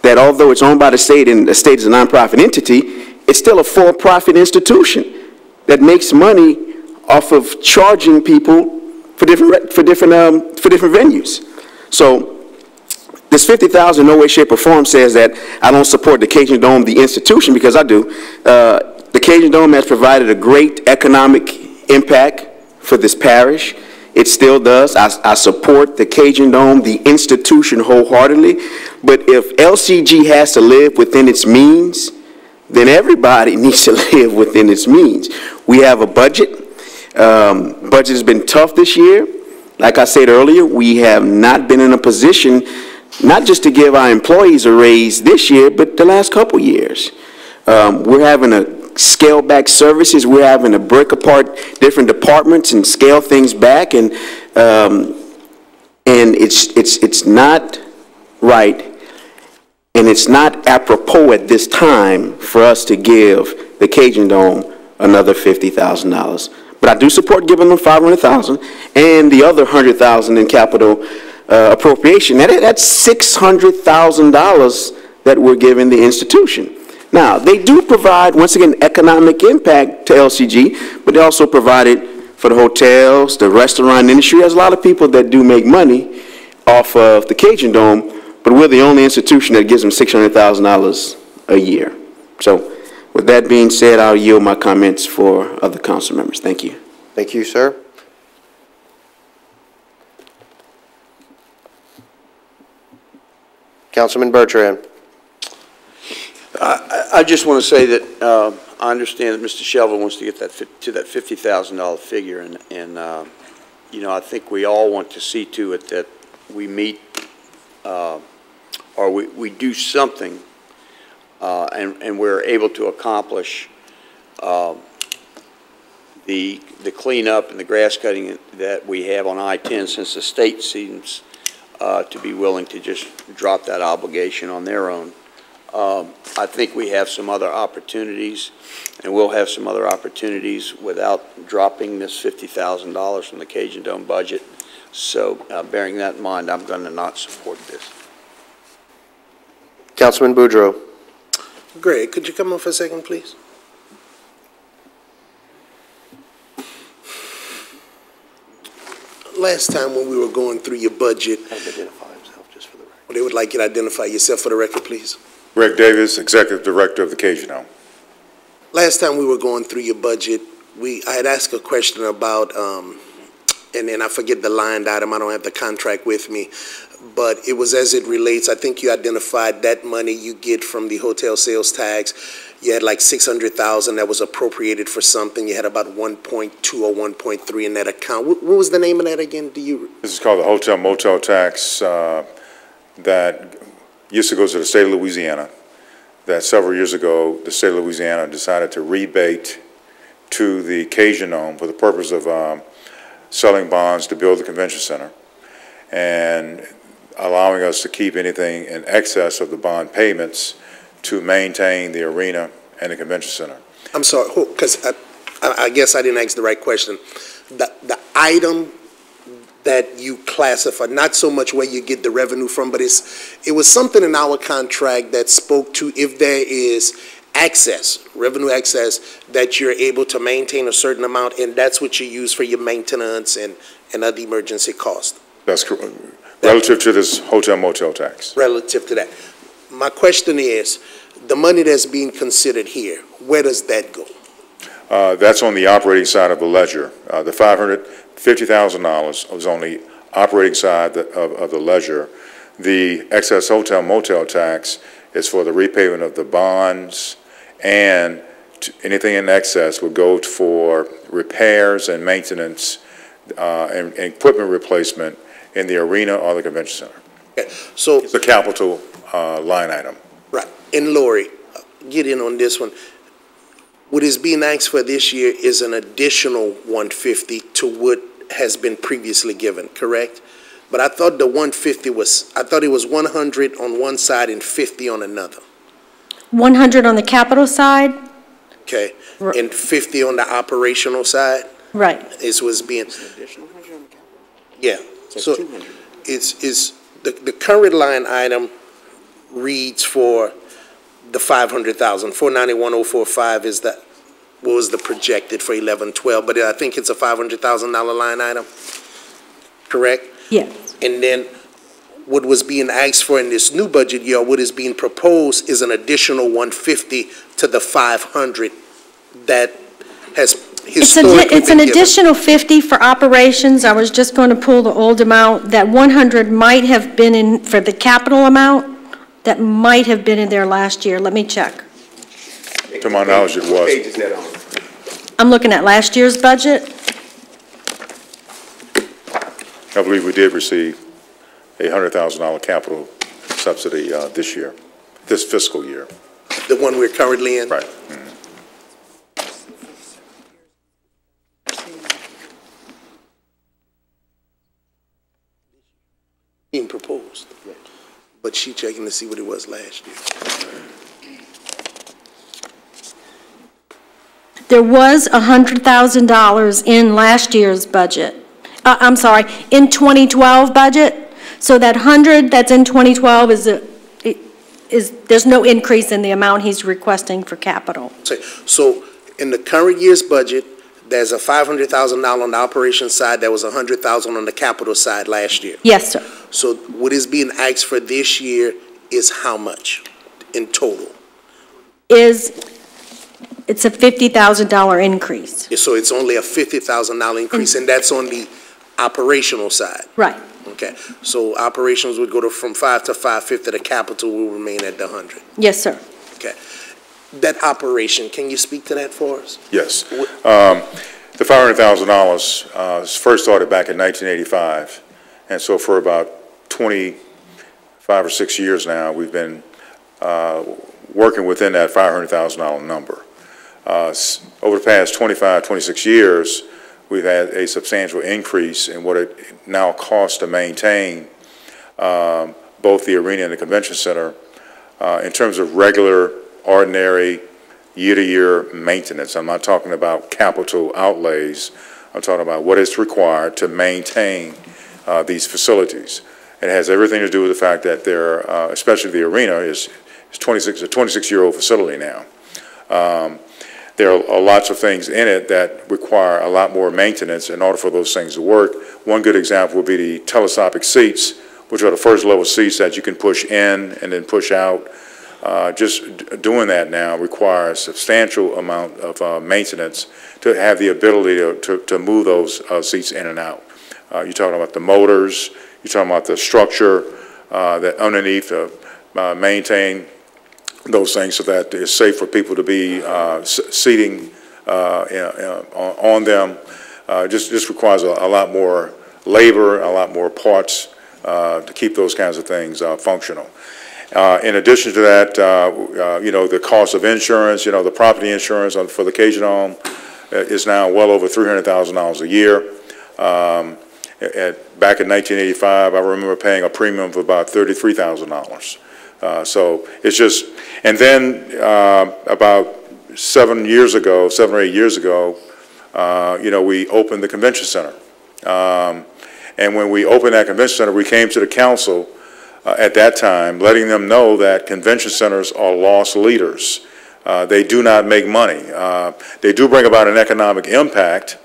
that although it's owned by the state and the state is a nonprofit entity, it's still a for-profit institution that makes money off of charging people for different venues. So this $50,000 in no way, shape, or form says that I don't support the Cajun Dome, the institution, because I do. The Cajun Dome has provided a great economic impact for this parish. It still does. I support the Cajun Dome, the institution, wholeheartedly. But if LCG has to live within its means, then everybody needs to live within its means. We have a budget. Budget has been tough this year. Like I said earlier, we have not been in a position not just to give our employees a raise this year, but the last couple years. We're having to scale back services. We're having to break apart different departments and scale things back, and it's not right, and it's not apropos at this time for us to give the Cajun Dome another $50,000. But I do support giving them $500,000 and the other $100,000 in capital appropriation. That's $600,000 that we're giving the institution. Now, they do provide, once again, economic impact to LCG, but they also provide it for the hotels, the restaurant industry. There's a lot of people that do make money off of the Cajun Dome, but we're the only institution that gives them $600,000 a year. So, with that being said, I'll yield my comments for other council members. Thank you. Thank you, sir. Councilman Bertrand. I just want to say that I understand that Mr. Shelvin wants to get that to that $50,000 figure, and you know, I think we all want to see to it that we meet or we do something and we're able to accomplish the cleanup and the grass cutting that we have on I-10, since the state seems to be willing to just drop that obligation on their own. I think we have some other opportunities, and we'll have some other opportunities without dropping this $50,000 from the Cajun Dome budget. So bearing that in mind, I'm going to not support this. Councilman Boudreaux. Greg, could you come up for a second, please? Last time when we were going through your budget, Identify himself just for the record. they would like you to identify yourself for the record, please. Greg Davis, Executive Director of the Cajun Dome. Last time we were going through your budget, I had asked a question about and then I forget the line item, I don't have the contract with me, but it was as it relates, I think you identified that money you get from the hotel sales tax. You had like 600,000 that was appropriated for something. You had about 1.2 or 1.3 in that account. What was the name of that again? This is called the hotel motel tax that used to go to the state of Louisiana. That several years ago, the state of Louisiana decided to rebate to the Cajun Home for the purpose of selling bonds to build the convention center and allowing us to keep anything in excess of the bond payments to maintain the arena and the convention center. I'm sorry, because I guess I didn't ask the right question. The item that you classify, not so much where you get the revenue from, but it was something in our contract that spoke to if there is excess, revenue excess, that you're able to maintain a certain amount, and that's what you use for your maintenance and other emergency costs. That's correct. Relative to this hotel motel tax. Relative to that. My question is, the money that's being considered here, where does that go? That's on the operating side of the ledger. The $550,000 was on the operating side of the ledger. The excess hotel motel tax is for the repayment of the bonds, and anything in excess would go for repairs and maintenance and equipment replacement in the arena or the convention center. Okay. So it's a capital line item. Right. And Lori, get in on this one. What is being asked for this year is an additional 150 to what has been previously given, correct? But I thought the 150 was, I thought it was 100 on one side and 50 on another. 100 on the capital side? Okay. And 50 on the operational side? Right. Is what's being. Yeah. So it's the current line item reads for the 500,000. 491,045 is that, what was the projected for 11/12, but I think it's a $500,000 line item, correct? Yes. And then what was being asked for in this new budget year, what is being proposed is an additional 150 to the 500 that has historically It's an additional 50 for operations. I was just going to pull the old amount. That 100 might have been in, for the capital amount, that might have been in there last year. Let me check. To my knowledge, it was. What page is that on? I'm looking at last year's budget. I believe we did receive a $100,000 capital subsidy this year, this fiscal year. The one we're currently in? Right. Being proposed, but she checking to see what it was last year. There was $100,000 in last year's budget. I'm sorry, in 2012 budget. So that 100 that's in 2012 is there's no increase in the amount he's requesting for capital. So in the current year's budget, there's a $500,000 on the operations side. There was $100,000 on the capital side last year. Yes, sir. So what is being asked for this year is how much in total? It's a $50,000 increase. So it's only a $50,000 increase, and that's on the operational side. Right. Okay. So operations would go from 5 to 550. The capital will remain at the 100. Yes, sir. Okay. That operation, can you speak to that for us? Yes. The $500,000 first started back in 1985, and so for about 25 or 6 years now, we've been working within that $500,000 number. Over the past 25, 26 years, we've had a substantial increase in what it now costs to maintain both the arena and the convention center in terms of regular, ordinary, year-to-year maintenance. I'm not talking about capital outlays. I'm talking about what is required to maintain these facilities. It has everything to do with the fact that they're, especially the arena, is a 26-year-old facility now. There are lots of things in it that require a lot more maintenance in order for those things to work. One good example would be the telescopic seats, which are the first level seats that you can push in and then push out. Just doing that now requires a substantial amount of maintenance to have the ability to move those seats in and out. You're talking about the motors, you're talking about the structure that underneath maintain those things so that it's safe for people to be seating on them. Just requires a lot more labor, a lot more parts to keep those kinds of things functional. In addition to that, the cost of insurance, the property insurance for the Cajun Dome is now well over $300,000 a year. Back in 1985, I remember paying a premium of about $33,000. So it's just, and then about 7 or 8 years ago, we opened the convention center. And when we opened that convention center, we came to the council at that time, letting them know that convention centers are loss leaders. They do not make money. They do bring about an economic impact,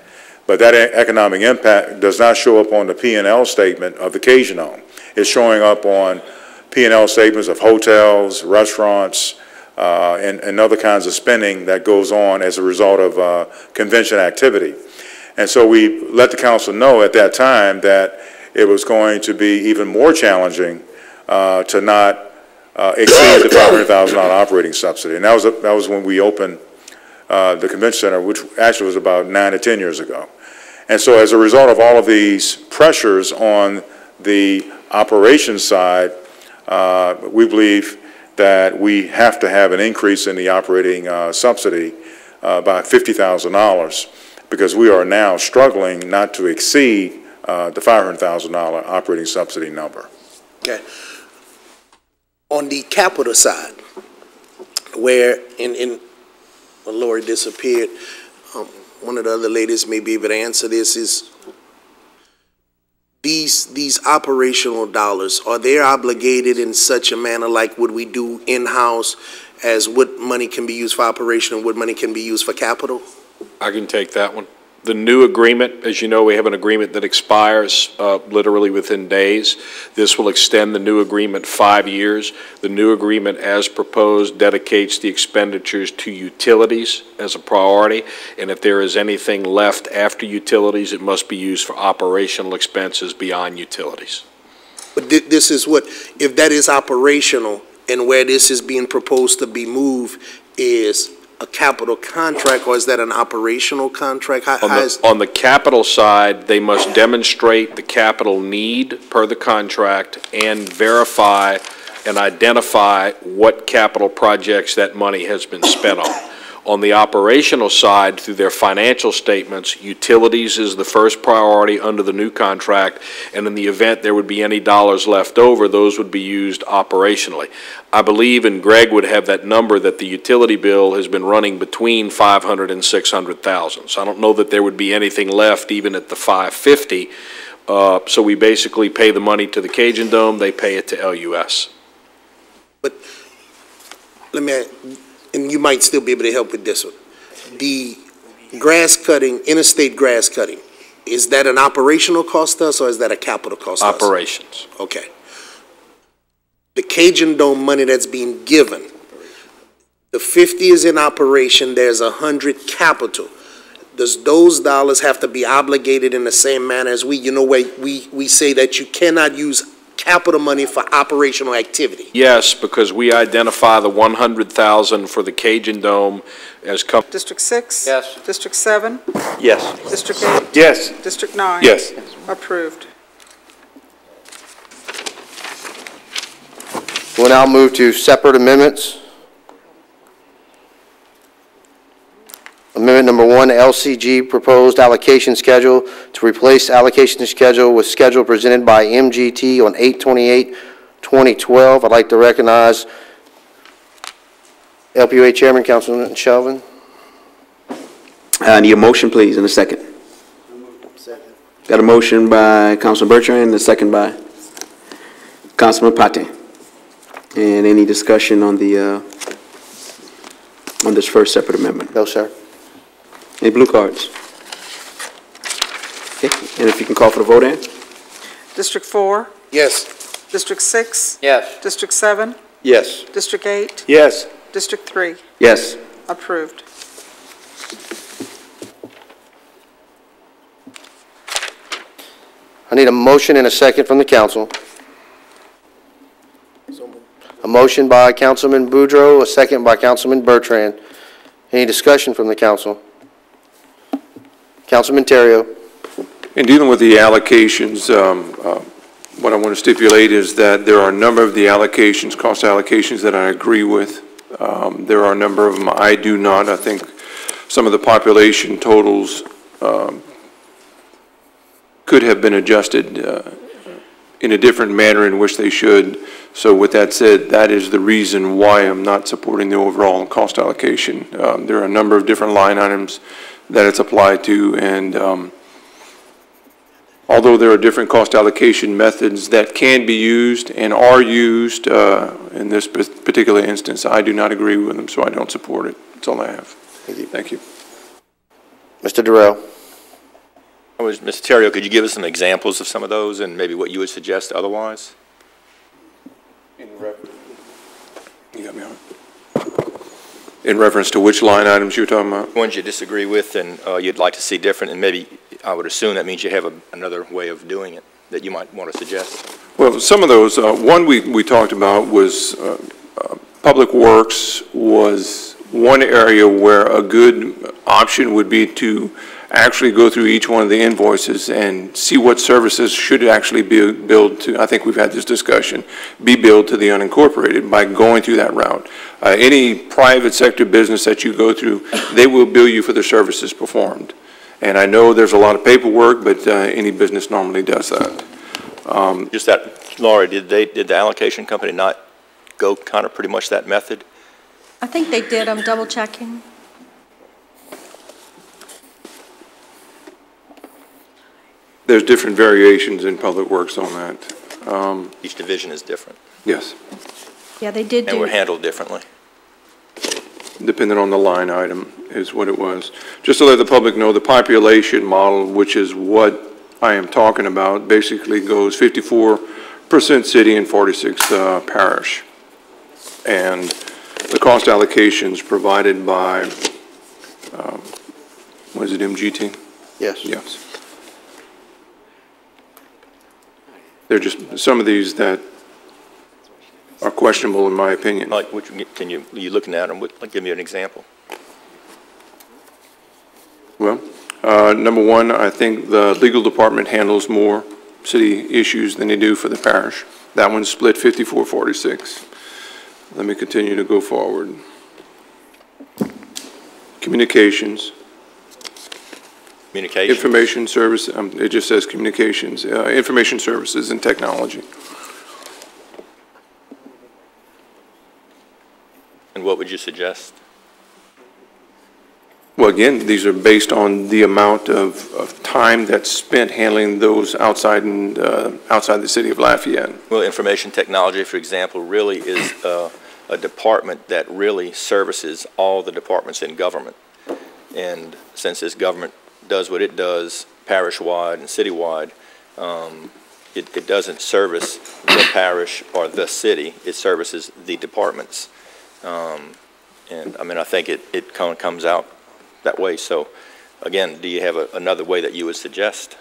but that economic impact does not show up on the P&L statement of the Cajun Dome. It's showing up on P&L statements of hotels, restaurants, and other kinds of spending that goes on as a result of convention activity. And so we let the council know at that time that it was going to be even more challenging to not exceed the $500,000 operating subsidy. And that was when we opened the convention center, which actually was about 9 to 10 years ago. And so as a result of all of these pressures on the operations side, we believe that we have to have an increase in the operating subsidy by $50,000 because we are now struggling not to exceed the $500,000 operating subsidy number. Okay. On the capital side, where when Lori disappeared, one of the other ladies may be able to answer this, is these operational dollars, are they obligated in such a manner like what we do in-house as what money can be used for operation and what money can be used for capital? I can take that one. The new agreement, as you know, we have an agreement that expires literally within days. This will extend the new agreement 5 years. The new agreement, as proposed, dedicates the expenditures to utilities as a priority, and if there is anything left after utilities, it must be used for operational expenses beyond utilities. But this is what, if that is operational, and where this is being proposed to be moved is a capital contract, or is that an operational contract? On the capital side, they must demonstrate the capital need per the contract and verify and identify what capital projects that money has been spent on. On the operational side, through their financial statements, utilities is the first priority under the new contract, and in the event there would be any dollars left over, those would be used operationally. I believe, and Greg would have that number, that the utility bill has been running between $500,000 and $600,000. So I don't know that there would be anything left even at the $550,000. So we basically pay the money to the Cajun Dome, they pay it to LUS. But let me, and you might still be able to help with this one. The grass cutting, interstate grass cutting, is that an operational cost to us, or is that a capital cost to us? Operations. Okay. The Cajun Dome money that's being given, the 50 is in operation, there's 100 capital. Does those dollars have to be obligated in the same manner as we say that you cannot use capital money for operational activity? Yes, because we identify the $100,000 for the Cajun Dome as District 6? Yes. District 7? Yes. District 8? Yes. District 9? Yes. Approved. We'll now move to separate amendments. Amendment number 1, LCG proposed allocation schedule to replace allocation schedule with schedule presented by MGT on 8/28/2012. I'd like to recognize LPUA Chairman, Councilman Shelvin. I need a motion, please, and a second. Got a motion by Councilman Bertrand and a second by Councilman Pate. And any discussion on the on this first separate amendment? No, sir. Any blue cards? Okay, and if you can call for the vote, Ann? District 4? Yes. District 6? Yes. District 7? Yes. District 8? Yes. District 3? Yes. Approved. I need a motion and a second from the council. A motion by Councilman Boudreaux, a second by Councilman Bertrand. Any discussion from the council? Councilman Terrio. In dealing with the allocations, what I want to stipulate is that there are a number of the allocations, cost allocations, that I agree with. There are a number of them I do not. I think some of the population totals could have been adjusted in a different manner in which they should. So with that said, that is the reason why I'm not supporting the overall cost allocation. There are a number of different line items that it's applied to, and although there are different cost allocation methods that can be used and are used in this particular instance, I do not agree with them, so I don't support it. That's all I have. Thank you. Mr. Durrell. Mr. Terrio, could you give us some examples of some of those and maybe what you would suggest otherwise? You got me on. In reference to which line items you're talking about? Ones you disagree with and you'd like to see different, and maybe I would assume that means you have another way of doing it that you might want to suggest. Well, some of those, one we talked about was Public Works was one area where a good option would be to actually go through each one of the invoices and see what services should actually be billed to, I think we've had this discussion, be billed to the unincorporated by going through that route. Any private sector business that you go through, they will bill you for the services performed. And I know there's a lot of paperwork, but any business normally does that. Just that, Laura, did the allocation company not go kind of pretty much that method? I think they did. I'm double checking. There's different variations in Public Works on that. Each division is different. Yes. Yeah, they did And were handled differently. Depending on the line item is what it was. Just to let the public know, the population model, which is what I am talking about, basically goes 54% city and 46 parish. And the cost allocations provided by, what is it, MGT? Yes. Yes. They're just some of these that are questionable in my opinion. Like, which can you looking at them? Like, give me an example. Well, number one, I think the legal department handles more city issues than they do for the parish. That one's split 54-46. Let me continue to go forward. Communications. Communications. Information service, it just says communications, information services and technology. And what would you suggest? Well, again, these are based on the amount of time that's spent handling those outside and outside the city of Lafayette. Well, information technology, for example, really is a department that really services all the departments in government. And since this government does what it does parish-wide and city-wide, it doesn't service the parish or the city, it services the departments. And I mean, I think it kind of comes out that way. So again, do you have another way that you would suggest?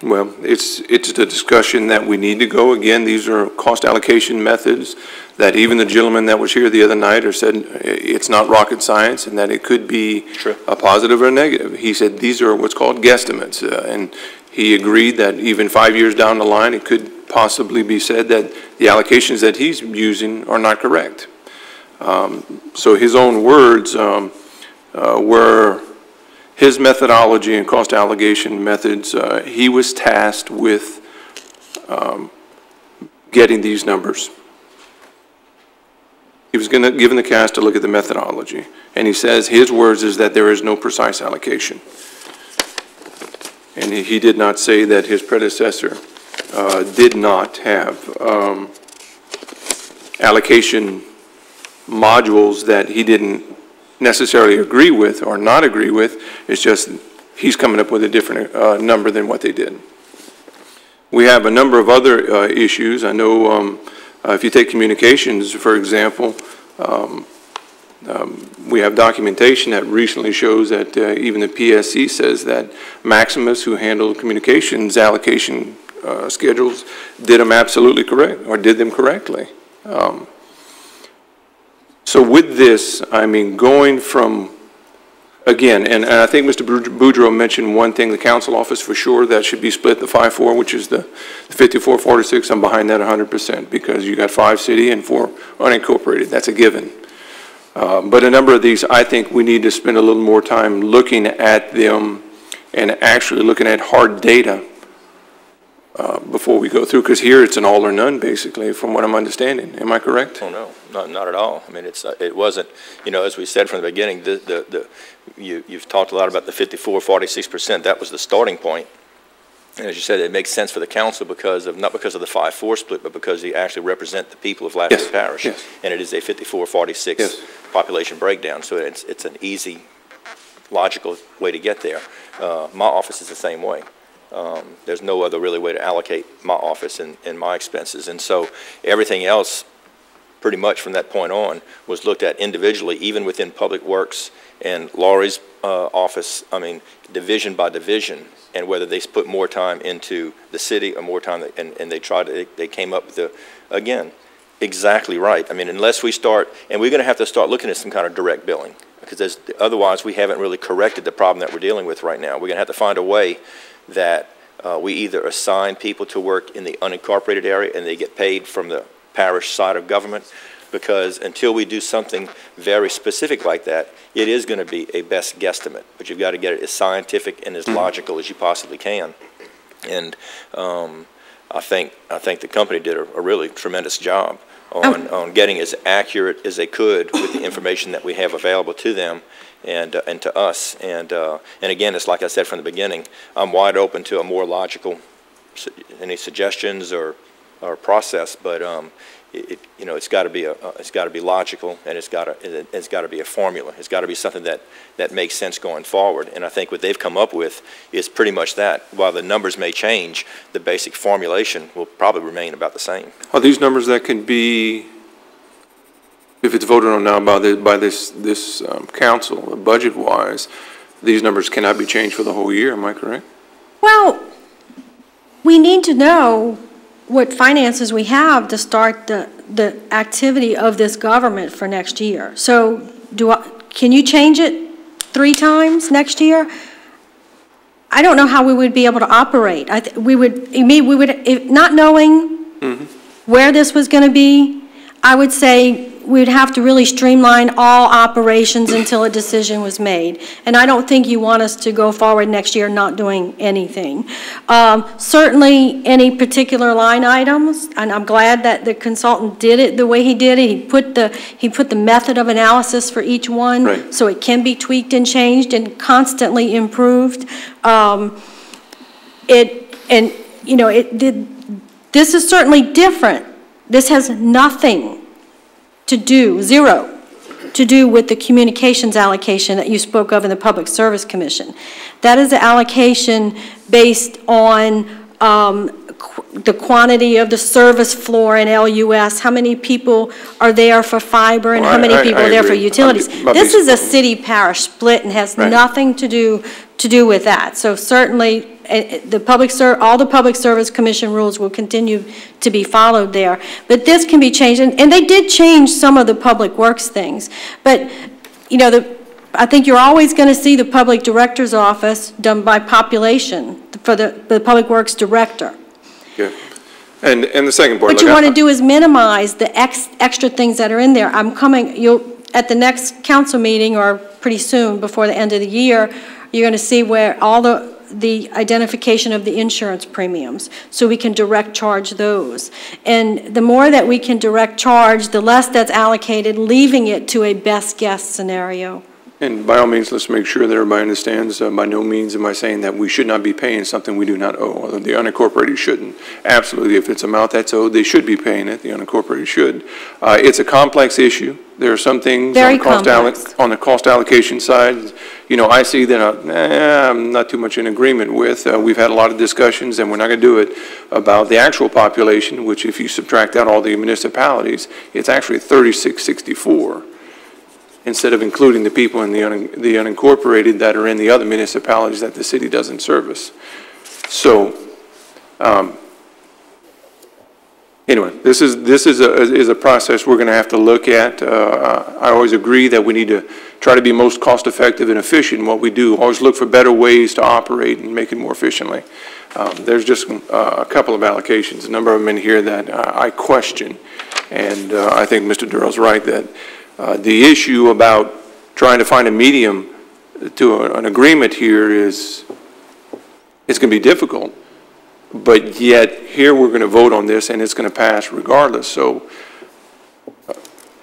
Well, it's the discussion that we need to go. Again, these are cost allocation methods that even the gentleman that was here the other night said it's not rocket science and that it could be a positive or a negative. He said these are what's called guesstimates, and he agreed that even 5 years down the line, it could possibly be said that the allocations that he's using are not correct. So his own words were his methodology and cost allocation methods. He was tasked with getting these numbers. He was given the task to look at the methodology, and he says his words is that there is no precise allocation. And he did not say that his predecessor did not have allocation modules that he didn't necessarily agree with or not agree with. It's just he's coming up with a different number than what they did. We have a number of other issues. I know if you take communications, for example, We have documentation that recently shows that even the PSC says that Maximus, who handled communications allocation schedules, did them absolutely correct, or did them correctly. So with this, I mean, going from, again, and I think Mr. Boudreaux mentioned one thing, the council office for sure, that should be split, the 5-4, which is the 54-46. I'm behind that 100% because you got 5 city and 4 unincorporated. That's a given. But a number of these, I think we need to spend a little more time looking at them and actually looking at hard data before we go through, because here it's an all or none, basically, from what I'm understanding. Am I correct? Oh, no, not at all. I mean, it wasn't, you know, as we said from the beginning, you've talked a lot about the 54-46%. That was the starting point. And as you said, it makes sense for the council because of, not because of the 5-4 split, but because they actually represent the people of Lafayette Parish. Yes. And it is a 54-46 population breakdown. So it's an easy, logical way to get there. My office is the same way. There's no other really way to allocate my office and my expenses. And so everything else, pretty much from that point on, was looked at individually, even within Public Works and Laurie's office, I mean, division by division, and whether they put more time into the city or more time, and they came up with the, again, exactly right. I mean, unless we start, and we're going to have to start looking at some kind of direct billing, because otherwise we haven't really corrected the problem that we're dealing with right now. We're going to have to find a way that we either assign people to work in the unincorporated area and they get paid from the parish side of government, because until we do something very specific like that, it is going to be a best guesstimate, but you've got to get it as scientific and as logical as you possibly can. And I think the company did a really tremendous job on getting as accurate as they could with the information that we have available to them and to us. And again, it's like I said from the beginning, I'm wide open to a more logical, any suggestions or process, but you know, it's got to be logical, and it's got to be a formula. It's got to be something that makes sense going forward. And I think what they've come up with is pretty much that. While the numbers may change, the basic formulation will probably remain about the same. Are these numbers that can be, if it's voted on now by this council, budget-wise, these numbers cannot be changed for the whole year? Am I correct? Well, we need to know what finances we have to start the activity of this government for next year. So can you change it 3 times next year? I don't know how we would be able to operate. We would, not knowing where this was going to be, I would say we'd have to really streamline all operations until a decision was made. And I don't think you want us to go forward next year not doing anything. Certainly, any particular line items, and I'm glad that the consultant did it the way he did it. He put the method of analysis for each one, right, so it can be tweaked and changed and constantly improved. This is certainly different. This has nothing to do, zero, to do with the communications allocation that you spoke of in the Public Service Commission. That is the allocation based on the quantity of the service floor in LUS, how many people are there for fiber, and how many people are there for utilities. This is a city-parish split and has nothing to do with that. So certainly, all the Public Service Commission rules will continue to be followed there. But this can be changed, and they did change some of the Public Works things. But, you know, I think you're always going to see the Public Director's Office done by population for the Public Works Director. Okay. And the second part. What you want to do is minimize the extra things that are in there. At the next council meeting, or pretty soon, before the end of the year, you're going to see where all the identification of the insurance premiums, so we can direct charge those. And the more that we can direct charge, the less that's allocated, leaving it to a best guess scenario. And by all means, let's make sure that everybody understands, by no means am I saying that we should not be paying something we do not owe. The unincorporated shouldn't. Absolutely, if it's amount that's owed, they should be paying it. The unincorporated should. It's a complex issue. There are some things on the cost allocation side, you know, I see that I'm not too much in agreement with. We've had a lot of discussions, and we're not going to do it, about the actual population, which if you subtract out all the municipalities, it's actually 3664. instead of including the people in the unincorporated that are in the other municipalities that the city doesn't service. So, anyway, this is a process we're going to have to look at. I always agree that we need to try to be most cost-effective and efficient in what we do. Always look for better ways to operate and make it more efficiently. There's just a couple of allocations, a number of them in here that I question, and I think Mr. Durrell's right that the issue about trying to find a medium to an agreement here it's going to be difficult. But yet, here we're going to vote on this, and it's going to pass regardless. So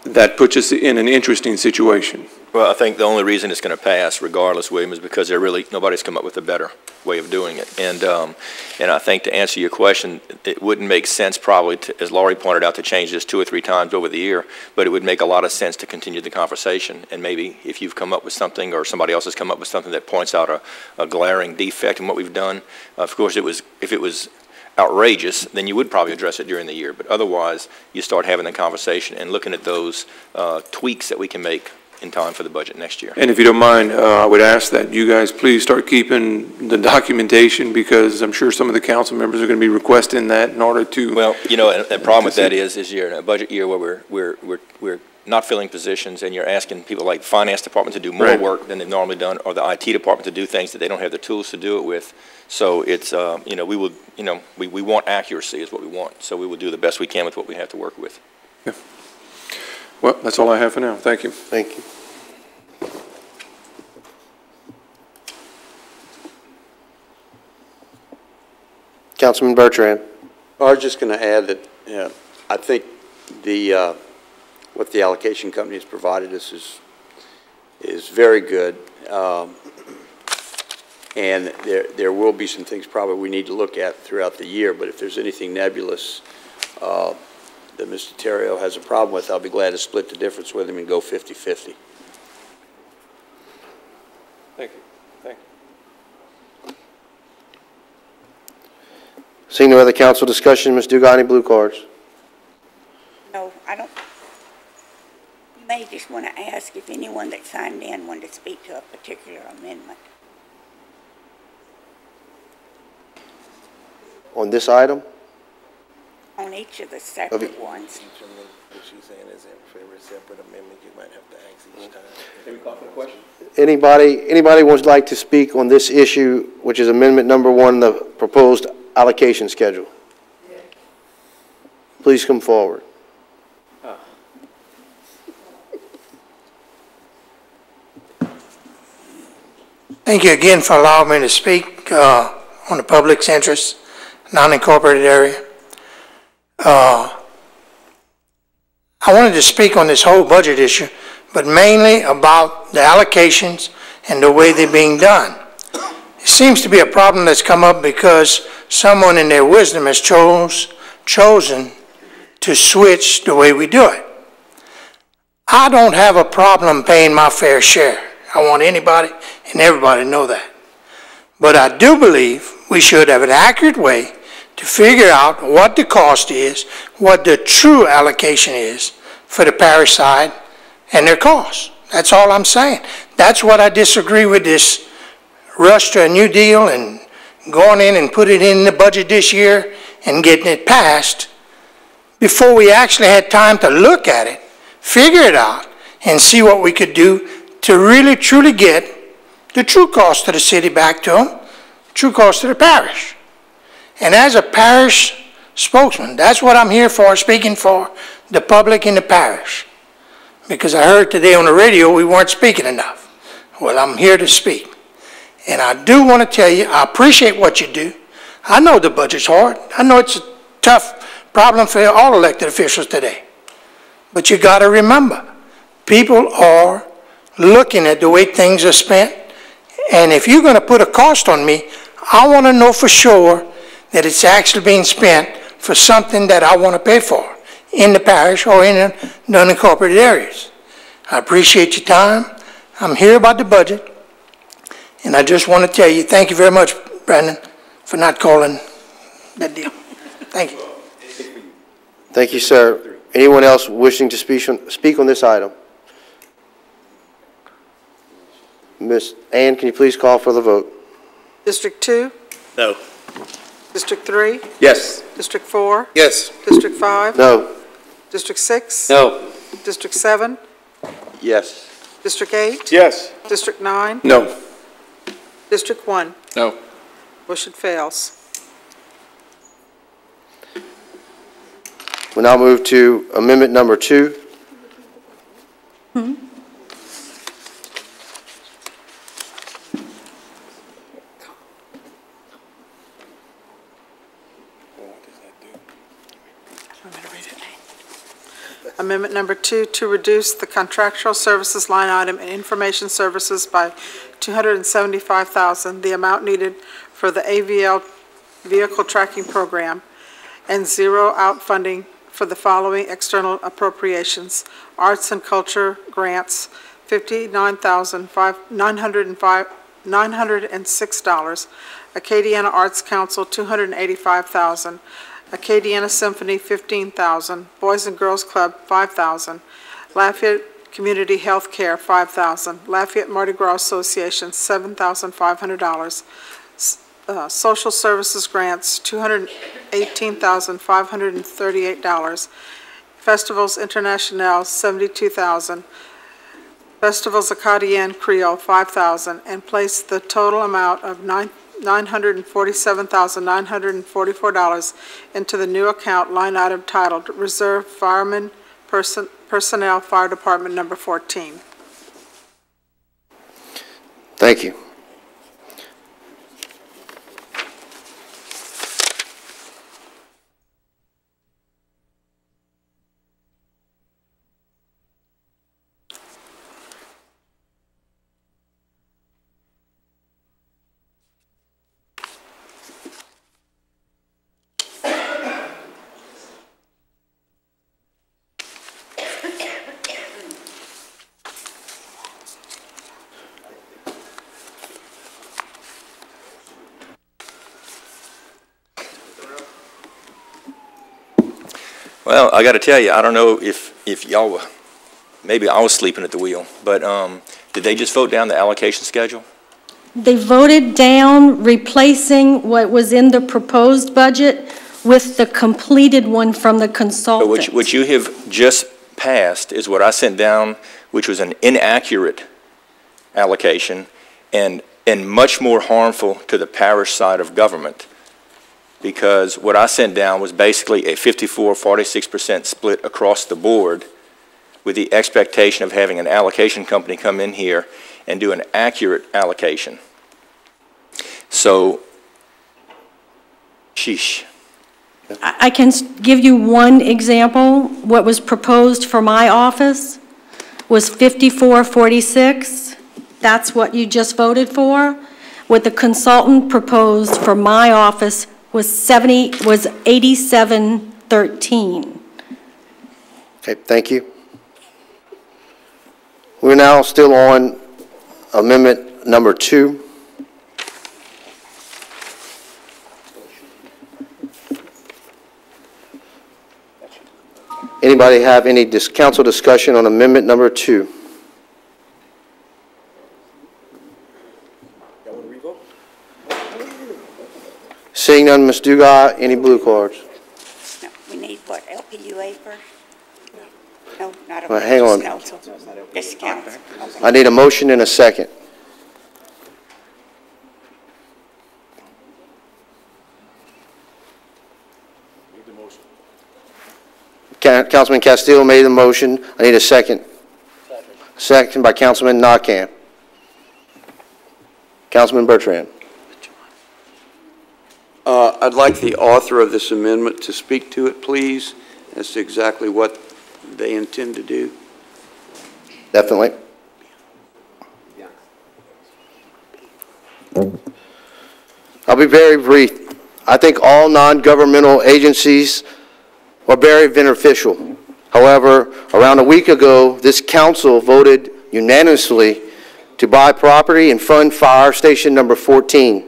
that puts us in an interesting situation. Well, I think the only reason it's going to pass regardless, William, is because nobody's come up with a better way of doing it. And I think to answer your question, it wouldn't make sense probably, as Laurie pointed out, to change this 2 or 3 times over the year, but it would make a lot of sense to continue the conversation. And maybe if you've come up with something or somebody else has come up with something that points out a glaring defect in what we've done, of course, if it was outrageous, then you would probably address it during the year. But otherwise, you start having the conversation and looking at those tweaks that we can make in time for the budget next year. And if you don't mind, I would ask that you guys please start keeping the documentation, because I'm sure some of the council members are going to be requesting that in order to. Well, you know, and the problem with that is you're in a budget year where we're not filling positions, and you're asking people like the finance department to do more work than they've normally done, or the IT department to do things that they don't have the tools to do it with. So it's, you know, we want accuracy is what we want. So we will do the best we can with what we have to work with. Yeah. Well, that's all I have for now. Thank you. Thank you. Councilman Bertrand. I was just going to add that I think what the allocation company has provided us is very good. And there will be some things probably we need to look at throughout the year, but if there's anything nebulous that Mr. Terrio has a problem with, I'll be glad to split the difference with him and go 50-50. Thank you. Thank you. Seeing no other council discussion, Ms. Dugas, any blue cards? No, I don't. You may just want to ask if anyone that signed in wanted to speak to a particular amendment. On this item? On each of the separate ones. What she's saying is for every separate amendment, you might have to ask each time. Can we call for the question? Anybody would like to speak on this issue, which is amendment number 1, the proposed allocation schedule? Please come forward. Thank you again for allowing me to speak on the public's interest, non-incorporated area. I wanted to speak on this whole budget issue, but mainly about the allocations and the way they're being done. It seems to be a problem that's come up because someone in their wisdom has chosen to switch the way we do it. I don't have a problem paying my fair share. I want anybody and everybody to know that. But I do believe we should have an accurate way to figure out what the cost is, what the true allocation is for the parish side and their costs. That's all I'm saying. That's what I disagree with this rush to a new deal and going in and put it in the budget this year and getting it passed before we actually had time to look at it, figure it out, and see what we could do to really truly get the true cost of the city back to them, true cost of the parish. And as a parish spokesman, that's what I'm here for, speaking for the public in the parish. Because I heard today on the radio we weren't speaking enough. Well, I'm here to speak. And I do want to tell you, I appreciate what you do. I know the budget's hard. I know it's a tough problem for all elected officials today. But you got to remember, people are looking at the way things are spent. And if you're going to put a cost on me, I want to know for sure that it's actually being spent for something that I want to pay for in the parish or in the unincorporated areas. I appreciate your time. I'm here about the budget. And I just want to tell you, thank you very much, Brandon, for not calling that deal. Thank you. Thank you, sir. Anyone else wishing to speak on this item? Ms. Ann, can you please call for the vote? District 2? No. District 3? Yes. District 4? Yes. District 5? No. District 6? No. District 7? Yes. District 8? Yes. District 9? No. District 1? No. Motion fails. We'll now move to amendment number 2. Amendment number 2, to reduce the contractual services line item in information services by $275,000, the amount needed for the AVL vehicle tracking program, and zero out funding for the following external appropriations: arts and culture grants, $59,906, Acadiana Arts Council, $285,000, Acadiana Symphony, $15,000, Boys and Girls Club, $5,000, Lafayette Community Health Care, $5,000, Lafayette Mardi Gras Association, $7,500, Social Services Grants, $218,538, Festivals Internationale, $72,000, Festivals Acadienne Creole, $5,000, and place the total amount of $947,944 into the new account line item titled Reserve Fireman Personnel Fire Department Number 14. Thank you. Well, I got to tell you, I don't know if y'all were, maybe I was sleeping at the wheel, but did they just vote down the allocation schedule? They voted down replacing what was in the proposed budget with the completed one from the consultant. What you have just passed is what I sent down, which was an inaccurate allocation and much more harmful to the parish side of government, because what I sent down was basically a 46% split across the board, with the expectation of having an allocation company come in here and do an accurate allocation. So, sheesh. I can give you one example. What was proposed for my office was 5446. That's what you just voted for. What the consultant proposed for my office was 8713. Okay, thank you. We're now still on amendment number 2. Anybody have any council discussion on amendment number 2? Seeing none, Ms. Dugas, any blue cards? No, we need what, LPUA first? No, not a. Well, hang on. Council. This council. I need a motion and a second. Councilman Castile made the motion. I need a second. Second by Councilman Nakam. Councilman Bertrand. I'd like the author of this amendment to speak to it, please, as to exactly what they intend to do. Definitely. I'll be very brief. I think all non-governmental agencies are very beneficial. However, around a week ago, this council voted unanimously to buy property and fund Fire Station number 14.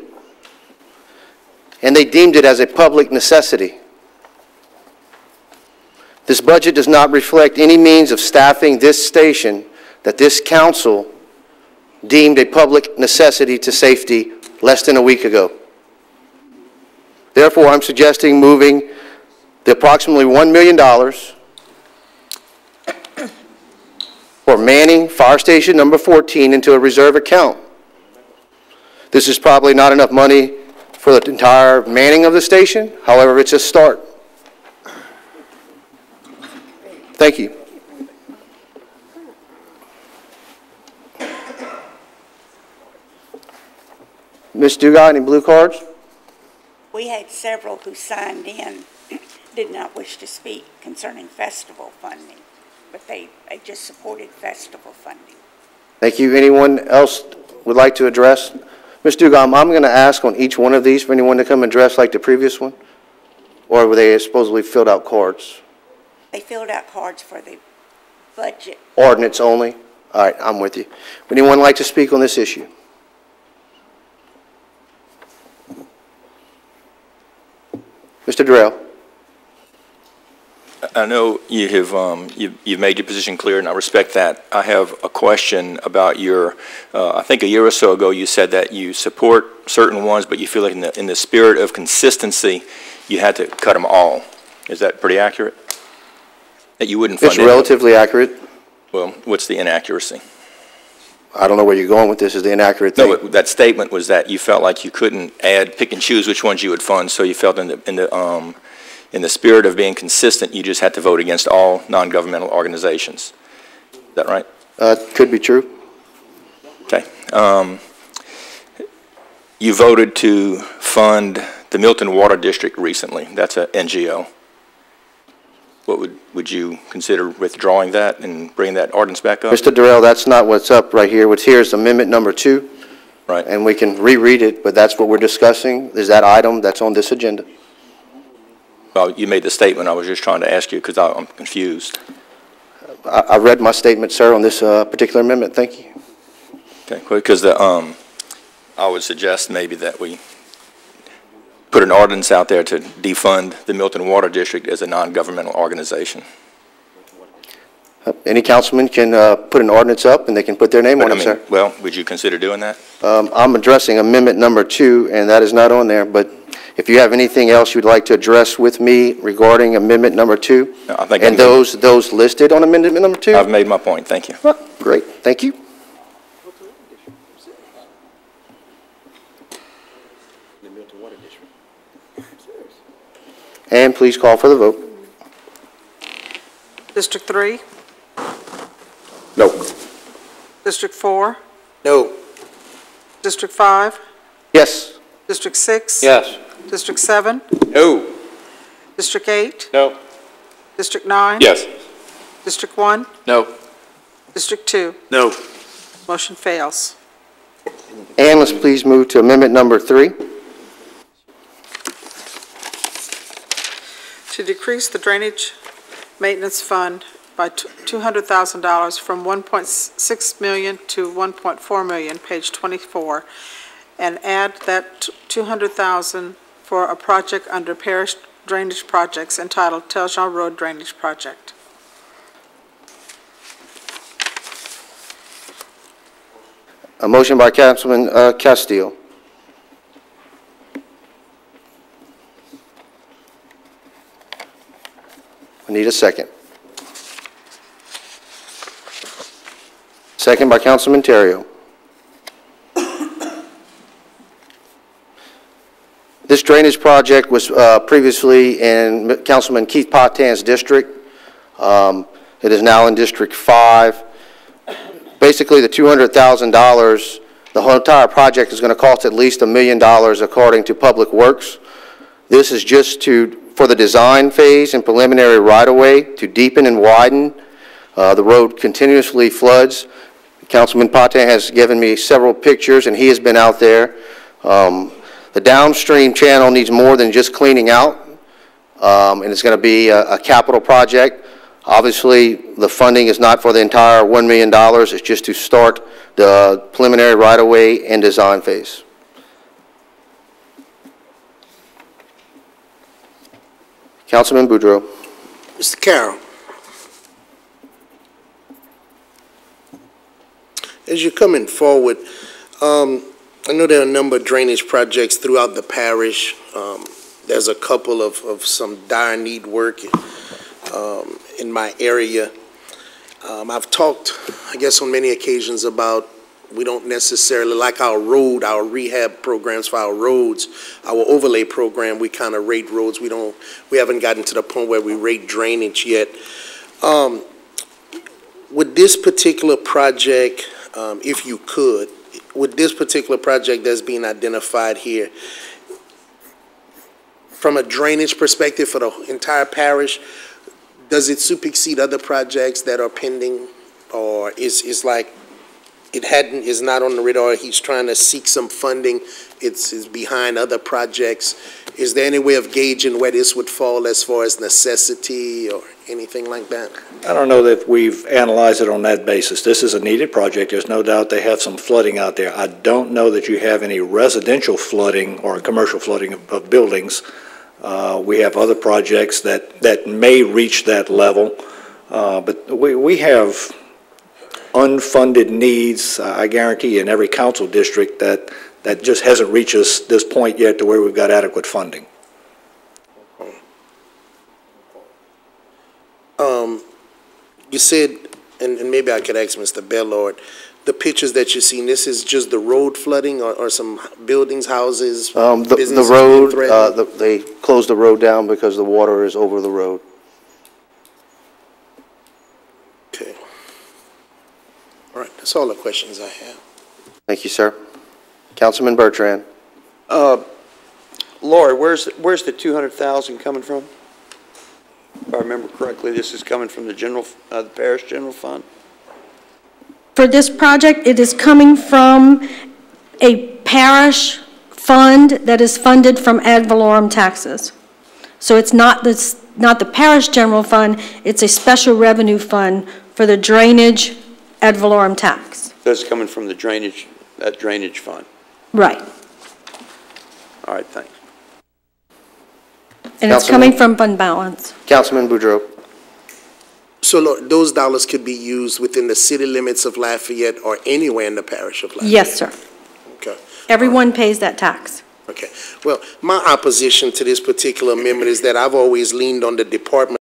And they deemed it as a public necessity. This budget does not reflect any means of staffing this station that this council deemed a public necessity to safety less than a week ago. Therefore, I'm suggesting moving the approximately $1 million for manning Fire Station number 14 into a reserve account. This is probably not enough money for the entire manning of the station. However, it's a start. Thank you. Ms. Dugas, any blue cards? We had several who signed in, did not wish to speak concerning festival funding, but they just supported festival funding. Thank you. Anyone else would like to address? Ms. Dugas, I'm going to ask on each one of these for anyone to come address like the previous one? Or were they supposedly filled out cards? They filled out cards for the budget. Ordinance only? All right, I'm with you. Would anyone like to speak on this issue? Mr. Durrell. I know you have, you've made your position clear, and I respect that. I have a question about your, I think a year or so ago you said that you support certain ones, but you feel like in the spirit of consistency, you had to cut them all. Is that pretty accurate? That you wouldn't fund It's relatively accurate. Well, what's the inaccuracy? I don't know where you're going with this. Is the inaccurate thing? No, but that statement was that you felt like you couldn't pick and choose which ones you would fund, so you felt in the spirit of being consistent, you just had to vote against all non-governmental organizations. Is that right? Could be true. Okay. You voted to fund the Milton Water District recently. That's an NGO. What would you consider withdrawing that and bringing that ordinance back up? Mr. Durrell, that's not what's up right here. What's here is amendment number 2. Right. And we can reread it, but that's what we're discussing, is that item that's on this agenda. Well, you made the statement. I was just trying to ask you because I'm confused. I read my statement, sir, on this particular amendment. Thank you. Okay, because I would suggest maybe that we put an ordinance out there to defund the Milton Water District as a non-governmental organization. Any councilman can put an ordinance up, and they can put their name on it, sir. Well, would you consider doing that? I'm addressing amendment number 2, and that is not on there, but if you have anything else you'd like to address with me regarding amendment number 2, No, I think and those listed on amendment number 2? I've made my point. Thank you. Great. Thank you. And please call for the vote. District 3? No. District 4? No. District 5? Yes. District 6? Yes. District 7? No. District 8? No. District 9? Yes. District 1? No. District 2? No. Motion fails. And let's please move to amendment number 3. To decrease the drainage maintenance fund by $200,000 from $1.6 million to $1.4 million, page 24, and add that $200,000 for a project under parish drainage projects entitled Teljean Road Drainage Project. A motion by Councilman Castillo. I need a second. Second by Councilman Terrio. This drainage project was previously in Councilman Keith Potan's district. It is now in District 5. Basically, the $200,000, the whole entire project is going to cost at least $1 million according to Public Works. This is just for the design phase and preliminary right-of-way to deepen and widen. The road continuously floods. Councilman Patan has given me several pictures, and he has been out there. The downstream channel needs more than just cleaning out, and it's going to be a capital project. Obviously, the funding is not for the entire $1 million. It's just to start the preliminary right-of-way and design phase. Councilman Boudreau. Mr. Carroll. As you're coming forward, I know there are a number of drainage projects throughout the parish. There's a couple of some dire need work in my area. I've talked, I guess, on many occasions about we don't necessarily like our rehab programs for our roads, our overlay program. We kind of rate roads. We haven't gotten to the point where we rate drainage yet. With this particular project, if you could, with this particular project that's being identified here, from a drainage perspective for the entire parish, does it supersede other projects that are pending, or is like is not on the radar? He's trying to seek some funding. It's behind other projects. Is there any way of gauging where this would fall as far as necessity or anything like that? I don't know that we've analyzed it on that basis. This is a needed project. There's no doubt they have some flooding out there. I don't know that you have any residential flooding or commercial flooding of buildings. We have other projects that may reach that level, but we have unfunded needs, I guarantee you, in every council district that just hasn't reached us this point yet to where we've got adequate funding. You said, and maybe I could ask Mr. Bellord, the pictures that you're seeing, this is just the road flooding or some buildings, houses, businesses the road, being threatened? they closed the road down because the water is over the road. Okay. All right, that's all the questions I have. Thank you, sir. Councilman Bertrand. Lori, where's the 200,000 coming from? If I remember correctly, this is coming from the parish general fund? For this project, it is coming from a parish fund that is funded from ad valorem taxes. So it's not the parish general fund, it's a special revenue fund for the drainage ad valorem tax. That's coming from the that drainage fund? Right. All right, thanks. And it's coming from fund balance. Councilman Boudreaux. So look, those dollars could be used within the city limits of Lafayette or anywhere in the parish of Lafayette? Yes, sir. Okay. Everyone pays that tax. Okay. Well, my opposition to this particular amendment is that I've always leaned on the Department